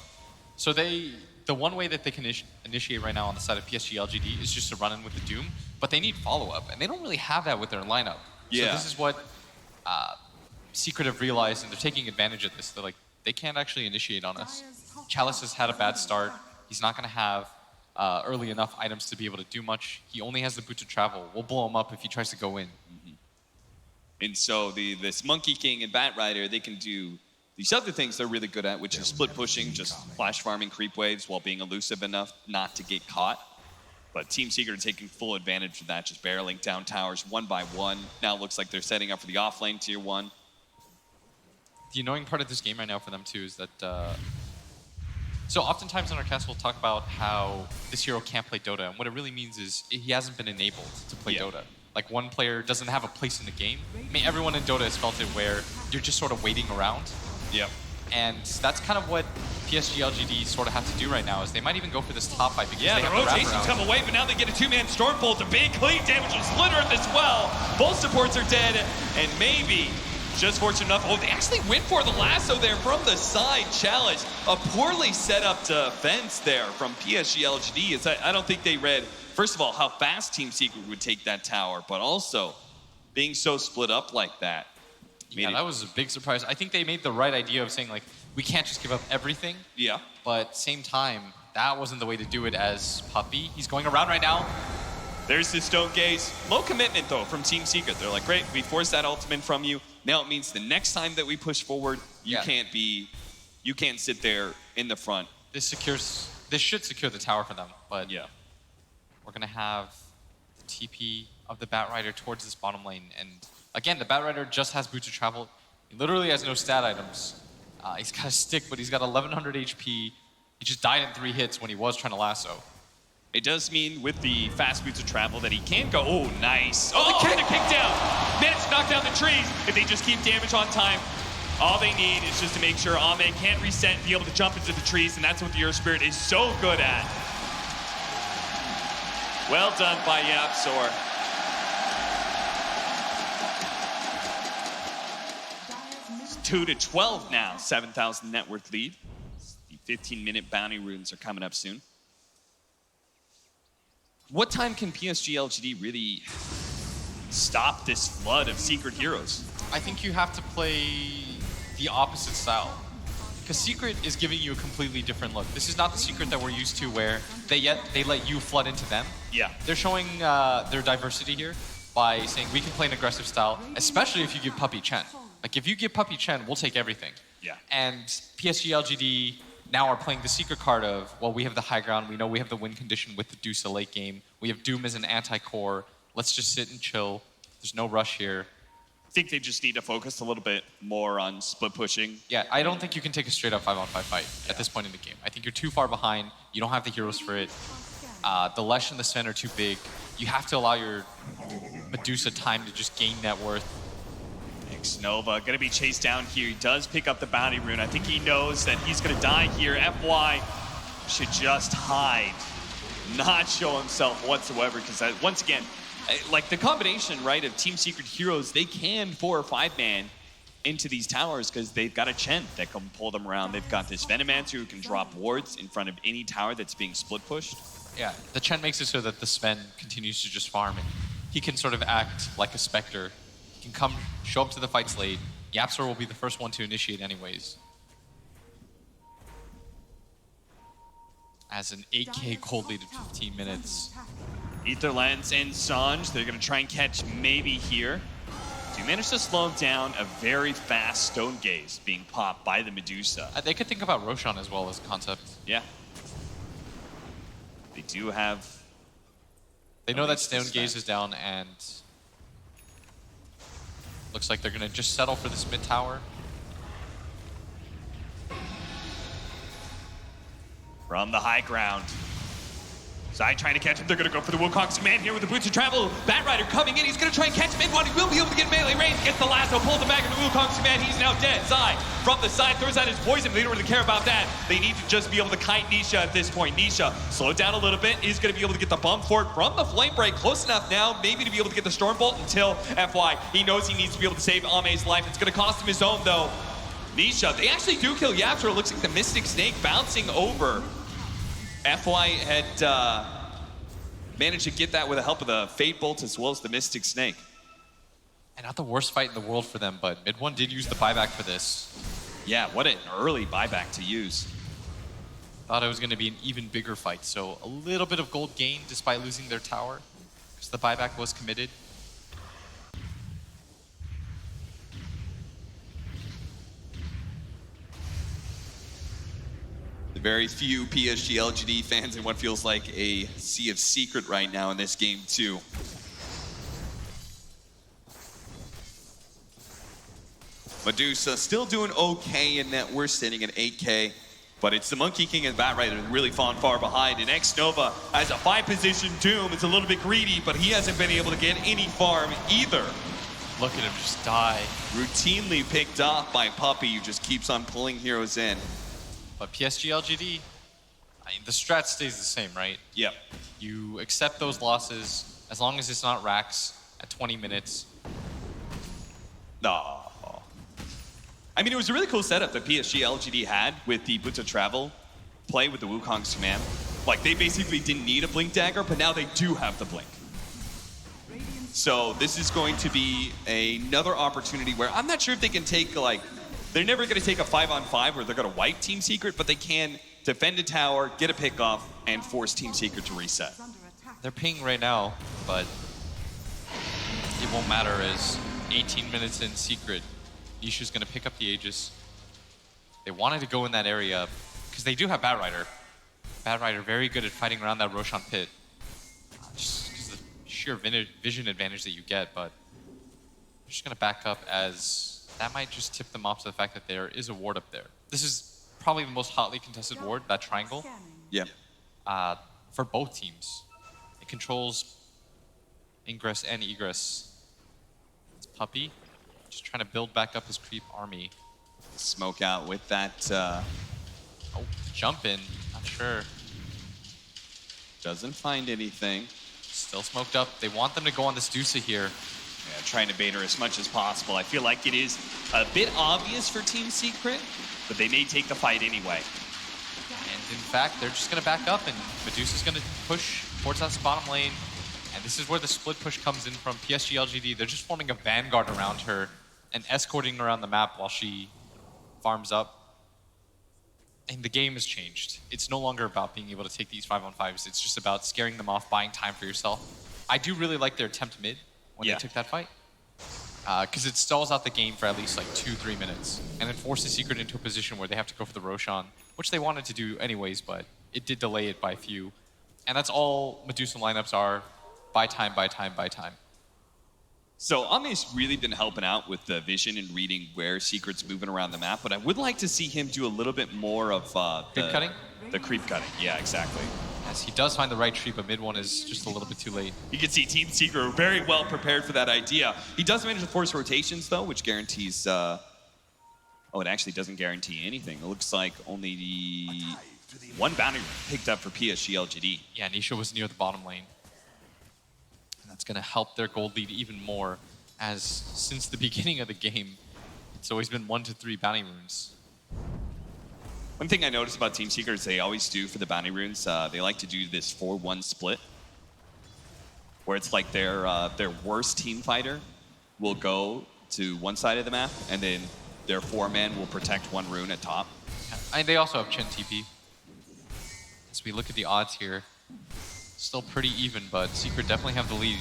So the one way that they can initiate right now on the side of PSG.LGD is just to run in with the Doom, but they need follow-up, and they don't really have that with their lineup. Yeah. So this is what Secret have realized, and they're taking advantage of this. They're like, they can't actually initiate on us. Chalice has had a bad start. He's not going to have early enough items to be able to do much. He only has the boot to travel. We'll blow him up if he tries to go in. And so this Monkey King and Batrider, they can do these other things they're really good at, which is split pushing, just flash farming creep waves while being elusive enough not to get caught. But Team Secret are taking full advantage of that, just barreling down towers one by one. Now it looks like they're setting up for the offlane tier 1. The annoying part of this game right now for them too is that so oftentimes on our cast we'll talk about how this hero can't play Dota, and what it really means is he hasn't been enabled to play Dota. Like, one player doesn't have a place in the game. I mean, everyone in Dota has felt it where you're just sort of waiting around. Yep. And that's kind of what PSG.LGD sort of have to do right now, is they might even go for this top fight because Yeah, they the have rotations wraparound. come away, but now they get a 2-man Stormbolt, a big clean damage is Slittereth as well. Both supports are dead, and maybe just fortunate enough. Oh, they actually went for the lasso there from the side. Challenge, a poorly set up defense there from PSG.LGD. I don't think they read, first of all, how fast Team Secret would take that tower, but also being so split up like that. Yeah, that was a big surprise. I think they made the right idea of saying, like, we can't just give up everything. Yeah. But same time, that wasn't the way to do it as Puppey. He's going around right now. There's the Stone Gaze. Low commitment, though, from Team Secret. They're like, great, we forced that ultimate from you. Now it means the next time that we push forward, you can't sit there in the front. This should secure the tower for them, but yeah, we're gonna have the TP of the Batrider towards this bottom lane, and again, the Batrider just has boots to travel. He literally has no stat items. He's got a stick, but he's got 1100 HP. He just died in 3 hits when he was trying to lasso. It does mean with the fast boots of travel that he can go. Oh, nice. Oh, the kick down. Managed to knock down the trees. If they just keep damage on time, all they need is just to make sure Ame can't reset and be able to jump into the trees, and that's what the Earth Spirit is so good at. Well done by Yapzor. It's 2-12 now, 7,000 net worth lead. The 15-minute bounty runes are coming up soon. What time can PSG.LGD really stop this flood of secret heroes? I think you have to play the opposite style. Because Secret is giving you a completely different look. This is not the Secret that we're used to where they let you flood into them. Yeah. They're showing their diversity here by saying we can play an aggressive style, especially if you give Puppy Chen. Like if you give Puppy Chen, we'll take everything. Yeah. And PSG.LGD now are playing the secret card of, well, we have the high ground, we know we have the win condition with the Deuce late game, we have Doom as an anti-core, let's just sit and chill, there's no rush here. I think they just need to focus a little bit more on split pushing. Yeah, I don't think you can take a straight up 5-on-5 fight at this point in the game. I think you're too far behind, you don't have the heroes for it, the Lesh and the Sven are too big, you have to allow your Medusa time to just gain net worth. Nova gonna be chased down here. He does pick up the bounty rune. I think he knows that he's gonna die here. FY should just hide, not show himself whatsoever, because once again, like the combination, right, of Team Secret heroes, they can 4 or 5 man into these towers because they've got a Chen that can pull them around. They've got this Venomancer who can drop wards in front of any tower that's being split pushed. Yeah, the Chen makes it so that the Sven continues to just farm and he can sort of act like a Spectre. He can come, show up to the fights late. Yapsor will be the first one to initiate anyways. As an 8k gold lead in 15 minutes. Etherlens and Sanj, they're gonna try and catch maybe here. So you managed to slow down a very fast Stone Gaze being popped by the Medusa. They could think about Roshan as well as a concept. Yeah. They do have... They know that Stone Gaze is down and... Looks like they're gonna just settle for this mid tower. From the high ground. Zai trying to catch him. They're going to go for the Wukong's command here with the boots of travel. Batrider coming in. He's going to try and catch him in one. He will be able to get melee range. Gets the lasso. Pulls him back into Wukong's command. He's now dead. Zai from the side throws out his poison. They don't really care about that. They need to just be able to kite Nisha at this point. Nisha slowed down a little bit. Is going to be able to get the bump for it from the flame break. Close enough now. Maybe to be able to get the storm bolt until FY. He knows he needs to be able to save Ame's life. It's going to cost him his own though. Nisha. They actually do kill Yapsor. It looks like the Mystic Snake bouncing over. FY had managed to get that with the help of the Fate Bolt as well as the Mystic Snake. And not the worst fight in the world for them, but Mid One did use the buyback for this. Yeah, what an early buyback to use. Thought it was going to be an even bigger fight, so a little bit of gold gain despite losing their tower, because the buyback was committed. Very few PSG.LGD fans in what feels like a sea of secret right now in this game too. Medusa still doing okay in that we're sitting at 8k, but it's the Monkey King and Batrider really falling far behind. And Nova as a 5-position Doom is a little bit greedy, but he hasn't been able to get any farm either. Look at him just die. Routinely picked off by Puppy, who just keeps on pulling heroes in. But PSG.LGD, the strat stays the same, right? Yep. You accept those losses as long as it's not racks at 20 minutes. No. I mean, it was a really cool setup that PSG.LGD had with the Boots of Travel play with the Wukong's command. Like, they basically didn't need a Blink Dagger, but now they do have the Blink. So this is going to be another opportunity where I'm not sure if they can take, like, they're never going to take a 5-on-5 where they're going to wipe Team Secret, but they can defend a tower, get a pick off, and force Team Secret to reset. They're pinging right now, but it won't matter as 18 minutes in Secret, Nisha's going to pick up the Aegis. They wanted to go in that area because they do have Batrider. Batrider very good at fighting around that Roshan pit. Just because of the sheer vision advantage that you get, but they're just going to back up as that might just tip them off to the fact that there is a ward up there. This is probably the most hotly contested ward, that triangle. Yeah. For both teams. It controls ingress and egress. It's Puppy, just trying to build back up his creep army. Smoke out with that. Oh, jump in, not sure. Doesn't find anything. Still smoked up. They want them to go on this Dusa here. Yeah, trying to bait her as much as possible. I feel like it is a bit obvious for Team Secret, but they may take the fight anyway. in fact, they're just going to back up, and Medusa's going to push towards that bottom lane. And this is where the split push comes in from PSG.LGD. They're just forming a vanguard around her and escorting around the map while she farms up. And the game has changed. It's no longer about being able to take these 5-on-5s. It's just about scaring them off, buying time for yourself. I do really like their attempt mid when they took that fight. Because it stalls out the game for at least like 2-3 minutes. And then forces Secret into a position where they have to go for the Roshan, which they wanted to do anyways, but it did delay it by a few. And that's all Medusa lineups are. Buy time, buy time, buy time. So Ame's really been helping out with the vision and reading where Secret's moving around the map, but I would like to see him do a little bit more of creep cutting? The creep cutting, yeah, exactly. Yes, he does find the right tree, but mid one is just a little bit too late. You can see Team Secret are very well prepared for that idea. He does manage to force rotations, though, which guarantees... oh, it actually doesn't guarantee anything. It looks like only the one bounty picked up for PSG.LGD. Yeah, Nisha was near the bottom lane. And that's going to help their gold lead even more, as since the beginning of the game, it's always been 1 to 3 bounty runes. One thing I noticed about Team Secret is they always do for the bounty runes, they like to do this 4-1 split, where it's like their worst team fighter will go to one side of the map, and then their 4-man will protect one rune at top. And they also have Chen TP. As we look at the odds here, still pretty even, but Secret definitely have the lead.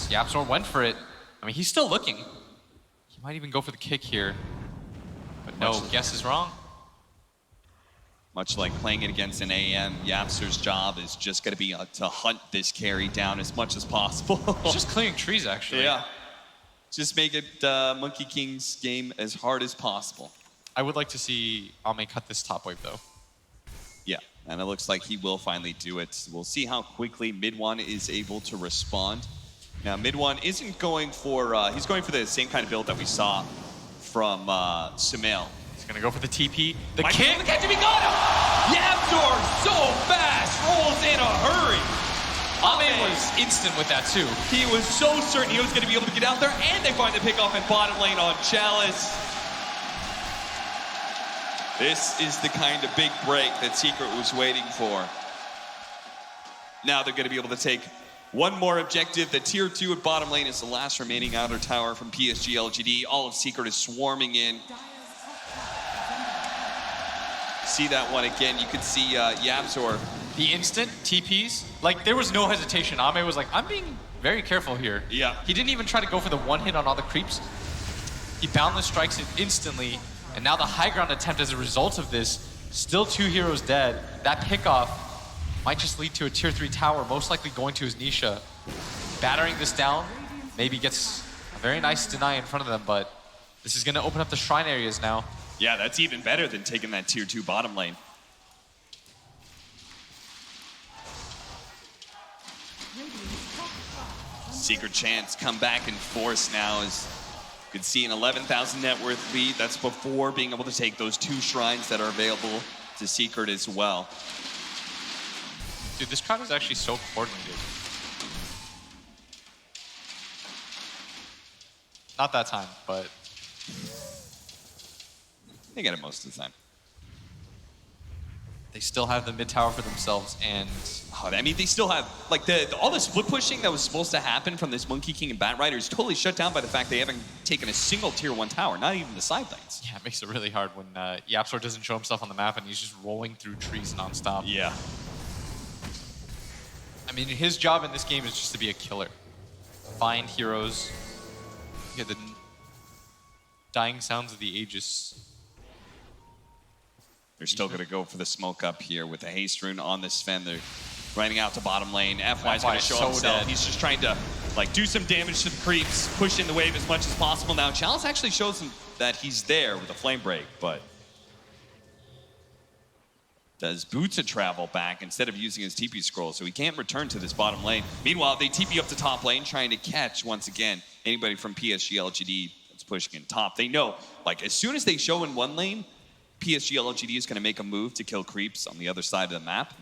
YapzOr went for it. I mean, he's still looking. He might even go for the kick here. But no, guess is wrong. Much like playing it against an AM, YapzOr's job is just going to be to hunt this carry down as much as possible. It's just clearing trees, actually. Yeah. Just make it Monkey King's game as hard as possible. I would like to see Ame cut this top wave, though. Yeah, and it looks like he will finally do it. We'll see how quickly Mid-One is able to respond. Now, Mid-One isn't going for... he's going for the same kind of build that we saw from Sumail. He's going to go for the TP. The Might kick! be able to catch him, he got him! YapzOr so fast, rolls in a hurry. Ame was instant with that, too. He was so certain he was going to be able to get out there, and they find the pickoff in bottom lane on Chalice. This is the kind of big break that Secret was waiting for. Now they're going to be able to take one more objective. The tier 2 at bottom lane is the last remaining outer tower from PSG.LGD. All of Secret is swarming in. See that one again. You could see YapzOr. The instant TPs, like there was no hesitation. Ame was like, I'm being very careful here. Yeah. He didn't even try to go for the one hit on all the creeps. He boundless strikes it instantly. And now the high ground attempt as a result of this, still 2 heroes dead. That pickoff might just lead to a tier 3 tower, most likely going to his Nisha. Battering this down, maybe gets a very nice deny in front of them, but this is gonna open up the shrine areas now. Yeah, that's even better than taking that tier 2 bottom lane. Secret chance come back in force now as you can see an 11,000 net worth lead. That's before being able to take those 2 shrines that are available to Secret as well. Dude, this crowd is actually so coordinated. Not that time, but They get it most of the time. they still have the mid tower for themselves, and I mean, they still have, like, all the split pushing that was supposed to happen from this Monkey King and Bat Rider is totally shut down by the fact they haven't taken a single tier 1 tower, not even the side lanes. yeah, it makes it really hard when YapzOr doesn't show himself on the map and he's just rolling through trees nonstop. Yeah. I mean, his job in this game is just to be a killer. Find heroes, hear the dying sounds of the Aegis. They're still going to go for the smoke up here with the haste rune on this Sven. They're running out to bottom lane. FY's going to show so himself. dead. He's just trying to, like, do some damage to the creeps, push in the wave as much as possible. Now, Chalice actually shows him that he's there with a flame break, but does Bootsa travel back instead of using his TP scroll, so he can't return to this bottom lane. Meanwhile, they TP up to top lane, trying to catch, once again, anybody from PSG.LGD that's pushing in top. They know, like, as soon as they show in one lane, PSG.LGD is going to make a move to kill creeps on the other side of the map.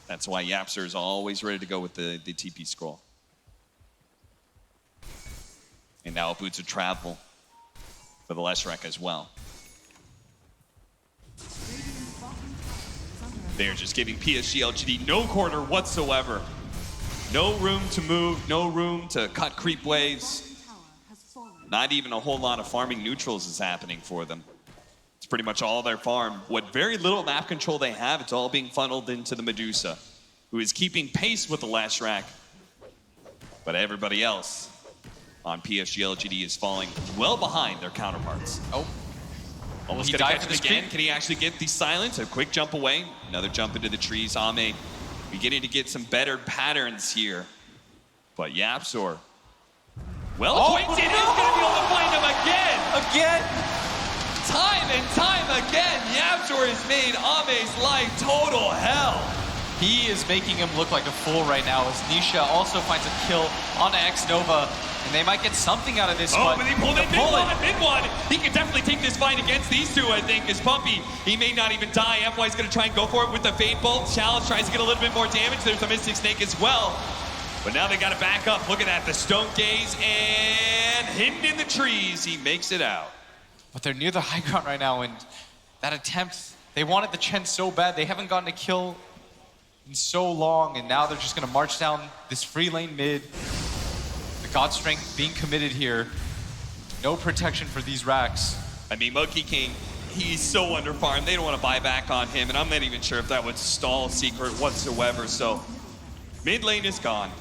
That's why YapzOr is always ready to go with the TP scroll. And now Bootsa travel for the Leshrac as well. They're just giving PSG.LGD no corner whatsoever. No room to move, no room to cut creep waves. Not even a whole lot of farming neutrals is happening for them. It's pretty much all their farm. What very little map control they have, it's all being funneled into the Medusa, who is keeping pace with the Lashrak. But everybody else on PSG.LGD is falling well behind their counterparts. Oh. Almost He gonna died catch for him this again. creep. Can he actually get the silence? A quick jump away. Another jump into the trees. Ame beginning to get some better patterns here. But Yapzor, well acquainted, is gonna be able to find him again. Again? Time and time again, Yapzor has made Ame's life total hell. He is making him look like a fool right now as Nisha also finds a kill on X-Nova. And they might get something out of this, Oh, but but he pulled in the bullet- mid-one. He can definitely take this fight against these two, I think, as Puppy. He may not even die. FY's gonna try and go for it with the Fade Bolt. Chalice tries to get a little bit more damage. There's a Mystic Snake as well. But now they gotta back up. Look at that, the Stone Gaze, and hidden in the trees, he makes it out. But they're near the high ground right now, and that attempt, they wanted the Chen so bad. They haven't gotten a kill in so long, and now they're just gonna march down this free lane mid. The God Strength being committed here. No protection for these racks. I mean, Monkey King, he's so underfarmed. They don't want to buy back on him, and I'm not even sure if that would stall Secret whatsoever. So mid lane is gone.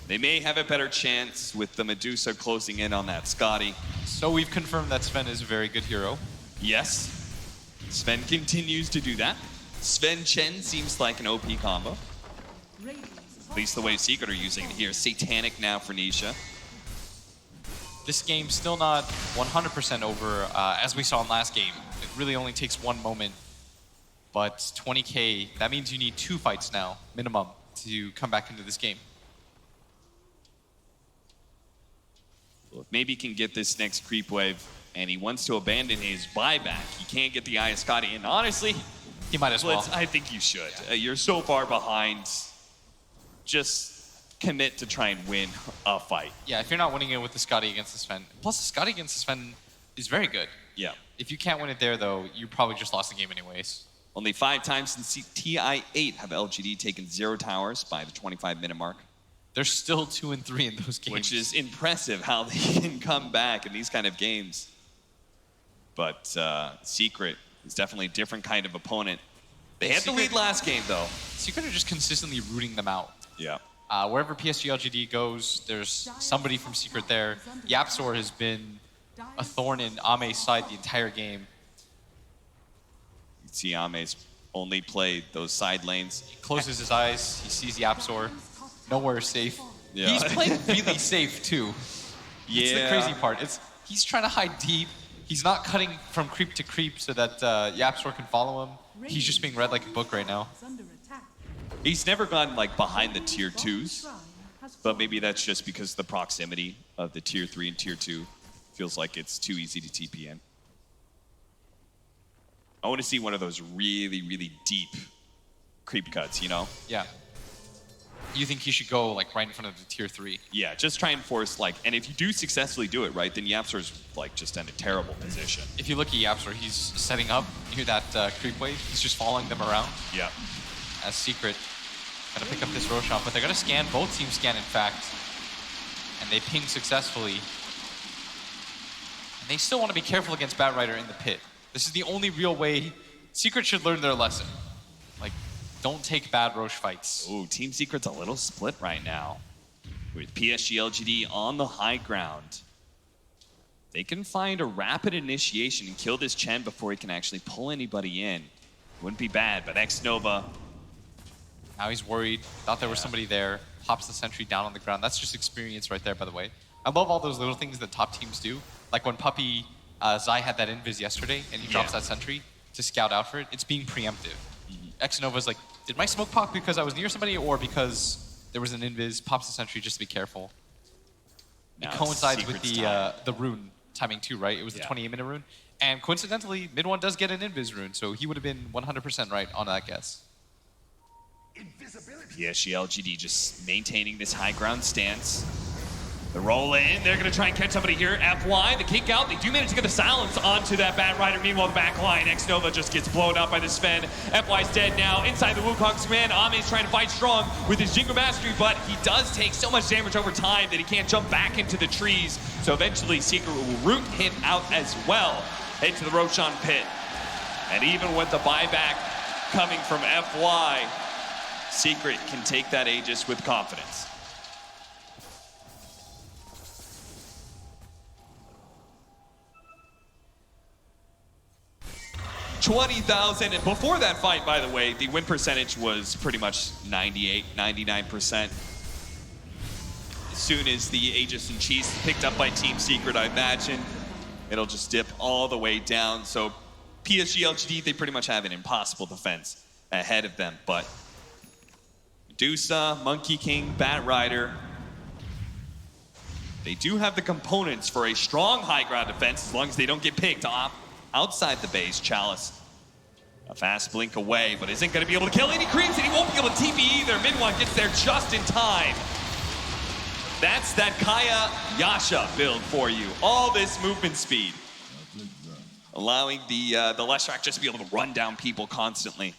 They may have a better chance with the Medusa closing in on that Scotty. So we've confirmed that Sven is a very good hero. Yes, Sven continues to do that. Sven Chen seems like an OP combo. At least the way Secret are using it here. Satanic now for Nisha. This game's still not 100% over, as we saw in last game. It really only takes one moment. But 20K, that means you need 2 fights now, minimum, to come back into this game. Well, if maybe he can get this next creep wave, and he wants to abandon his buyback, he can't get the Aya Scotty, and honestly, He might as well. I think you should. You're so far behind. Just commit to try and win a fight. Yeah, if you're not winning it with the Scotty against the Sven. Plus, the Scotty against the Sven is very good. Yeah. If you can't win it there, though, you probably just lost the game anyways. Only 5 times since TI8 have LGD taken 0 towers by the 25-minute mark. They're still 2 and 3 in those games. Which is impressive how they can come back in these kind of games. But Secret is definitely a different kind of opponent. They had the lead last game, though. Secret are just consistently rooting them out. Yeah. Wherever PSG.LGD goes, there's somebody from Secret there. Yapzor has been a thorn in Ame's side the entire game. You see Ame's only played those side lanes. He closes his eyes, he sees Yapzor. Nowhere safe. Yeah. He's playing really safe, too. Yeah. It's the crazy part. He's trying to hide deep. He's not cutting from creep to creep so that Yapzor can follow him. He's just being read like a book right now. He's never gone like behind the tier 2s, but maybe that's just because the proximity of the tier 3 and tier 2 feels like it's too easy to TP in. I want to see one of those really, really deep creep cuts, you know? Yeah. You think he should go like right in front of the tier 3? Yeah, just try and force like, and if you do successfully do it, right, then Yapzor's like just in a terrible position. If you look at Yapzor, he's setting up near that creep wave. He's just following them around. Yeah. As Secret, gotta pick up this Roshan, but they're gonna scan, both teams scan in fact, and they ping successfully. And they still want to be careful against Bat Rider in the pit. This is the only real way Secret should learn their lesson. Like, don't take bad Roche fights. Ooh, Team Secret's a little split right now. With PSG.LGD on the high ground. They can find a rapid initiation and kill this Chen before he can actually pull anybody in. Wouldn't be bad, but X-Nova. Now he's worried, thought there was somebody there, pops the sentry down on the ground. That's just experience right there, by the way. I love all those little things that top teams do. Like when Puppy Zai had that invis yesterday, and he drops that sentry to scout out for it. It's being preemptive. X-Nova's like, did my smoke pop because I was near somebody or because there was an invis, pops the sentry just to be careful. It coincides with the rune timing too, right? It was the 28-minute rune. And coincidentally, mid one does get an invis rune, so he would have been 100% right on that guess. PSG.LGD just maintaining this high ground stance. The roll in, they're gonna try and catch somebody here. FY, the kick out, they do manage to get the silence onto that Bat Rider. Meanwhile, the back line, X-Nova just gets blown up by the Sven. FY's dead now. Inside the Wukong's command, Ame's trying to fight strong with his Jingle Mastery, but he does take so much damage over time that he can't jump back into the trees. So eventually, Secret will root him out as well. Head to the Roshan pit. And even with the buyback coming from FY, Secret can take that Aegis with confidence. 20,000, and before that fight, by the way, the win percentage was pretty much 98, 99%. As soon as the Aegis and Cheese is picked up by Team Secret, I imagine it'll just dip all the way down. So PSG.LGD, they pretty much have an impossible defense ahead of them, but Medusa, Monkey King, Bat Rider, they do have the components for a strong high ground defense as long as they don't get picked off outside the base. Chalice, a fast blink away, but isn't going to be able to kill any creeps, and he won't be able to TP either. Mid-One gets there just in time. That's that Kaya Yasha build for you. All this movement speed, allowing the Leshrac just to be able to run down people constantly.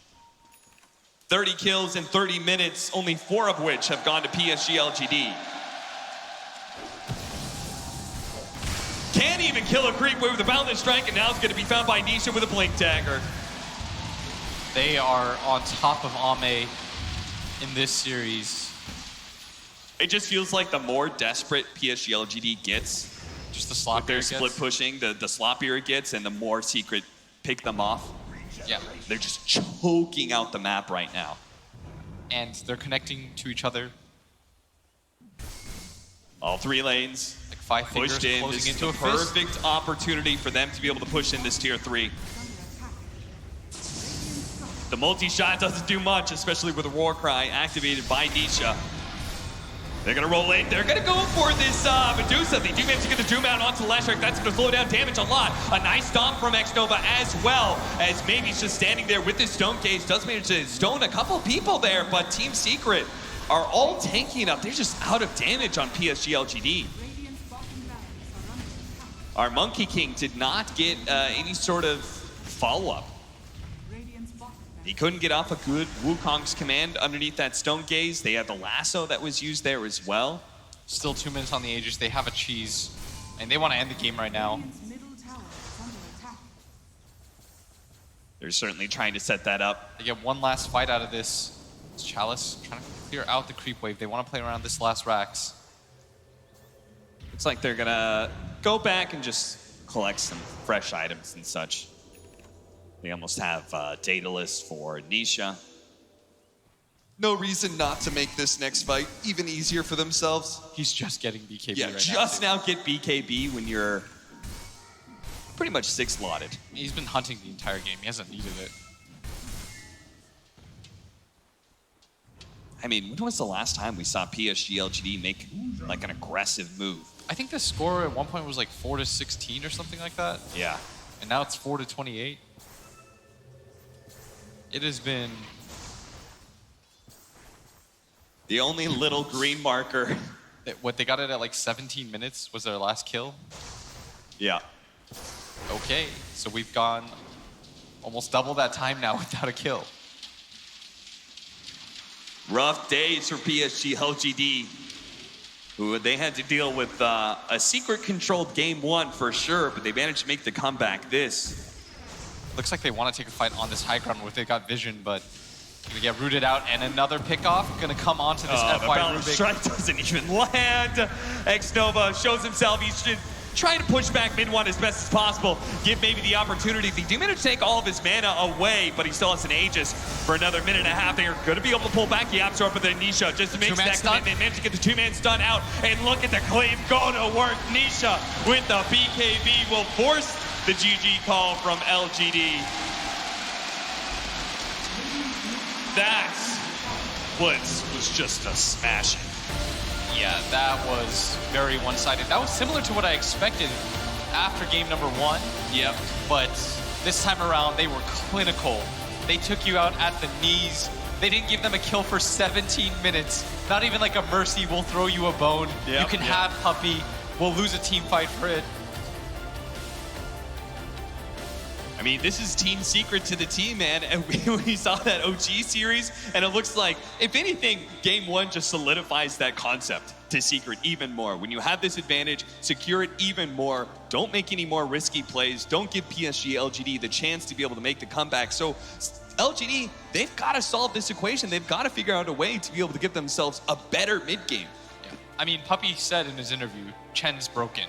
30 kills in 30 minutes, only 4 of which have gone to PSG.LGD. Can't even kill a creep with a Boundless Strike, and now it's going to be found by Nisha with a Blink Dagger. They are on top of Ame in this series. It just feels like the more desperate PSG.LGD gets, just the sloppier with their split pushing, the sloppier it gets, and the more Secret pick them off. Yeah. They're just choking out the map right now. And they're connecting to each other. All 3 lanes. Like 5 fingers Pushed in. closing This is into the a fist. perfect opportunity for them to be able to push in this tier 3. The multi-shot doesn't do much, especially with a War Cry activated by Nisha. They're gonna roll in. They're gonna go for this Medusa. They do manage to get the Doom out onto Leshrac. That's gonna slow down damage a lot. A nice stomp from X-Nova as well, as maybe's just standing there with his Stone Gauge. Does manage to stone a couple people there, but Team Secret are all tanky enough. They're just out of damage on PSG.LGD. Our Monkey King did not get any sort of follow-up. He couldn't get off a good Wukong's command underneath that Stone Gaze. They had the lasso that was used there as well. Still 2 minutes on the Aegis. They have a cheese, and they want to end the game right now. They're certainly trying to set that up. They get one last fight out of this. It's Chalice trying to clear out the creep wave. They want to play around this last Rax. Looks like they're gonna go back and just collect some fresh items and such. They almost have Daedalus for Nisha. No reason not to make this next fight even easier for themselves. He's just getting BKB Yeah, right now. just now get BKB when you're pretty much 6-slotted. He's been hunting the entire game. He hasn't needed it. I mean, when was the last time we saw PSG.LGD make like an aggressive move? I think the score at one point was like 4-16 or something like that. Yeah. And now it's 4-28. It has been... The only little green marker. What, they got it at like 17 minutes was their last kill? Yeah. Okay, so we've gone almost double that time now without a kill. Rough days for PSG.LGD, who they had to deal with a Secret-controlled game 1 for sure, but they managed to make the comeback this. Looks like they want to take a fight on this high ground where they got vision, but gonna get rooted out, and another pickoff gonna come onto this The FY balance Rubik. strike doesn't even land. X-Nova shows himself. He's just trying to push back Mid-One as best as possible. Give maybe the opportunity. They do manage to take all of his mana away, but he still has an Aegis for another minute and a half. They are gonna be able to pull back the Absorb with the Nisha just to make that commitment. Manage to get the 2-man stun out, and look at the cleave gonna work. Nisha with the BKB will force the GG call from LGD. That was just a smashing. Yeah, that was very one-sided. That was similar to what I expected after game number 1. Yep. But this time around, they were clinical. They took you out at the knees. They didn't give them a kill for 17 minutes. Not even like a mercy, we'll throw you a bone. Yep, you can have Puppy. We'll lose a team fight for it. I mean, this is Team Secret to the team, man. And we saw that OG series, and it looks like, if anything, Game 1 just solidifies that concept to Secret even more. When you have this advantage, secure it even more. Don't make any more risky plays. Don't give PSG.LGD the chance to be able to make the comeback. So LGD, they've got to solve this equation. They've got to figure out a way to be able to give themselves a better mid-game. Yeah. I mean, Puppy said in his interview, Chen's broken.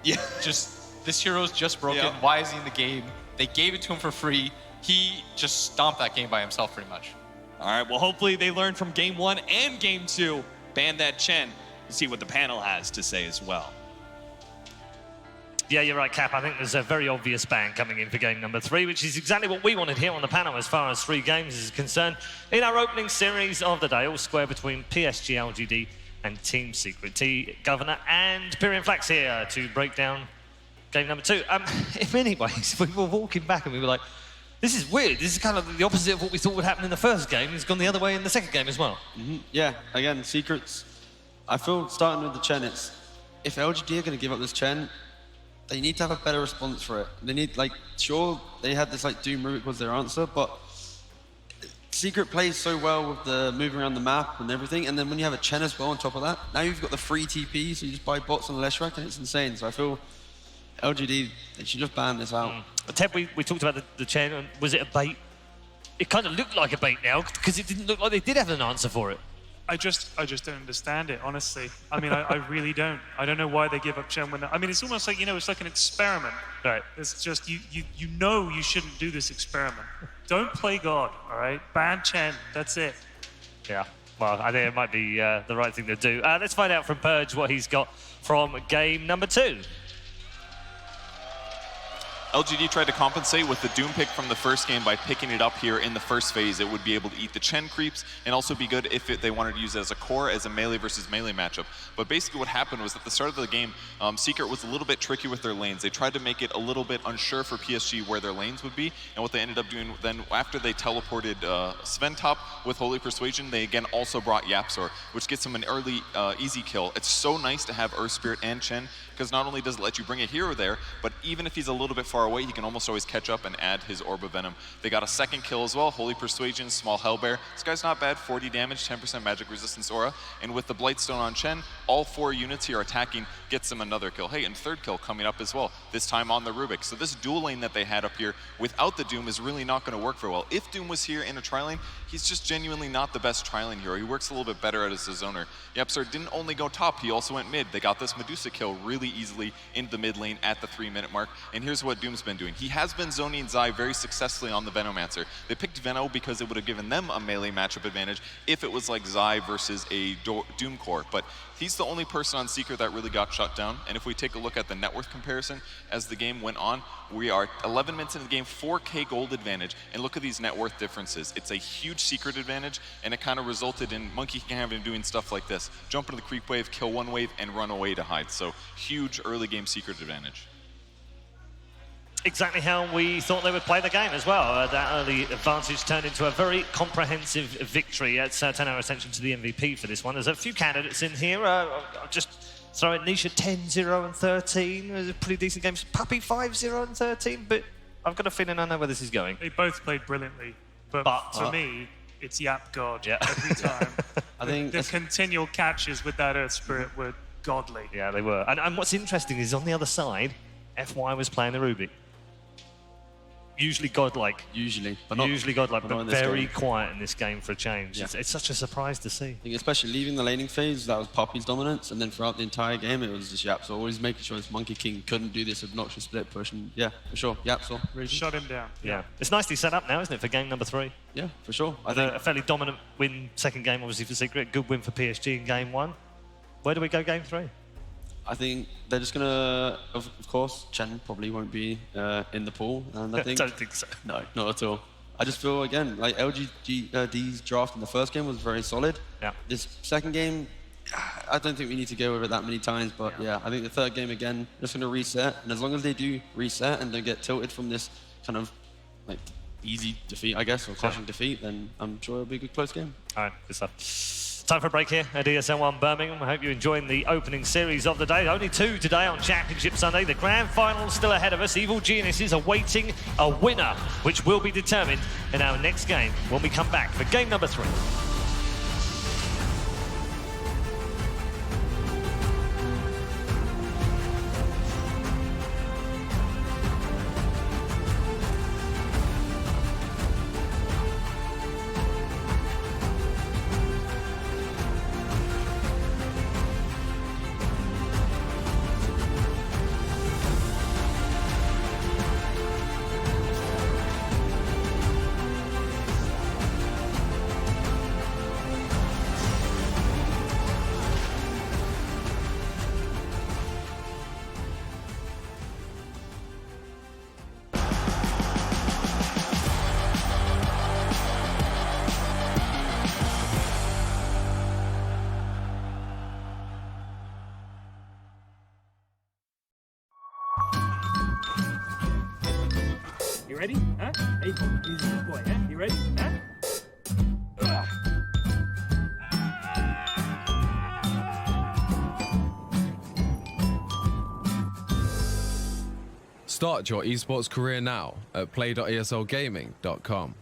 Yeah. This hero's just broken. Yeah. Why is he in the game? They gave it to him for free. He just stomped that game by himself pretty much. All right, well, hopefully they learn from Game 1 and Game 2. Ban that Chen. See what the panel has to say as well. Yeah, you're right, Cap. I think there's a very obvious ban coming in for game number 3, which is exactly what we wanted here on the panel as far as 3 games is concerned. In our opening series of the day, all square between PSG.LGD and Team Secret. Governor and Pyrian Flax here to break down game number 2. In many ways, we were walking back and we were like, this is weird. This is kind of the opposite of what we thought would happen in the first game. It's gone the other way in the second game as well. Yeah, again, Secrets. I feel starting with the Chen, it's if LGD are going to give up this Chen, they need to have a better response for it. They need, like, sure, they had this, like, Doom Rubik was their answer, but Secret plays so well with the moving around the map and everything, and then when you have a Chen as well on top of that, now you've got the free TP, so you just buy bots on the Leshrac, and it's insane. So I feel LGD, they should just ban this out. Ted, we talked about the Chen, and was it a bait? It kind of looked like a bait now, because it didn't look like they did have an answer for it. I just don't understand it, honestly. I mean, I really don't. I don't know why they give up Chen when... I mean, it's almost like, it's like an experiment. Right. It's just, you know you shouldn't do this experiment. Don't play God, all right? Ban Chen, that's it. Yeah, well, I think it might be the right thing to do. Let's find out from Purge what he's got from game number 2. LGD tried to compensate with the Doom pick from the first game by picking it up here in the first phase. It would be able to eat the Chen creeps and also be good if they wanted to use it as a core, as a melee versus melee matchup. But basically what happened was at the start of the game, Secret was a little bit tricky with their lanes. They tried to make it a little bit unsure for PSG where their lanes would be, and what they ended up doing then after they teleported Sven top with Holy Persuasion, they again also brought Yapsor, which gets him an early easy kill. It's so nice to have Earth Spirit and Chen, because not only does it let you bring a hero there, but even if he's a little bit far away, he can almost always catch up and add his Orb of Venom. They got a second kill as well, Holy Persuasion, Small Hellbear. This guy's not bad, 40 damage, 10% magic resistance aura, and with the Blightstone on Chen, all 4 units here attacking gets him another kill. Hey, and third kill coming up as well, this time on the Rubik. So this dual lane that they had up here without the Doom is really not going to work very well. If Doom was here in a tri-lane, he's just genuinely not the best tri-lane hero. He works a little bit better as a zoner. Yapsar didn't only go top, he also went mid. They got this Medusa kill really easily into the mid lane at the 3-minute mark. And here's what Doom's been doing. He has been zoning Zai very successfully on the Venomancer. They picked Veno because it would have given them a melee matchup advantage if it was like Zai versus a Doom core. But he's the only person on Secret that really got shut down. And if we take a look at the net worth comparison as the game went on, we are 11 minutes into the game, 4K gold advantage, and look at these net worth differences. It's a huge Secret advantage, and it kind of resulted in Monkey King having doing stuff like this. Jump into the creep wave, kill one wave, and run away to hide. So huge early game Secret advantage. Exactly how we thought they would play the game as well. That early advantage turned into a very comprehensive victory. Let's turn our attention to the MVP for this one. There's a few candidates in here. I'll just throw in Nisha 10-0 and 13. It was a pretty decent game. Puppy 5-0 and 13, but I've got a feeling I know where this is going. They both played brilliantly, but for me, it's Yap God every time. I think the continual catches with that Earth Spirit were godly. Yeah, they were. And what's interesting is on the other side, FY was playing the Rubik. Usually godlike. Usually godlike, but very game. quiet in this game for a change. Yeah. It's such a surprise to see. I think especially leaving the laning phase, that was Poppy's dominance, and then throughout the entire game, it was just Yapsor, always making sure this Monkey King couldn't do this obnoxious split push, and yeah, for sure, Yapsor. Really Shut him down. Yeah. It's nicely set up now, isn't it, for game number 3? Yeah, for sure. I think a fairly dominant win, second game, obviously, for Secret. Good win for PSG in game 1. Where do we go game 3? I think they're just gonna, of course, Chen probably won't be in the pool, and I think Don't think so. no, not at all. I just feel again like LGD's draft in the first game was very solid. Yeah. This second game, I don't think we need to go over it that many times, but yeah, I think the third game again, just gonna reset, and as long as they do reset and don't get tilted from this kind of like easy defeat, I guess, or crushing defeat, then I'm sure it'll be a good close game. All right, good stuff. Time for a break here at ESL 1 Birmingham. I hope you're enjoying the opening series of the day. Only 2 today on Championship Sunday. The grand final still ahead of us. Evil Geniuses awaiting a winner, which will be determined in our next game when we come back for game number 3. You ready? Huh? Hey, easy boy, huh? You ready? Huh? Start your esports career now at play.eslgaming.com.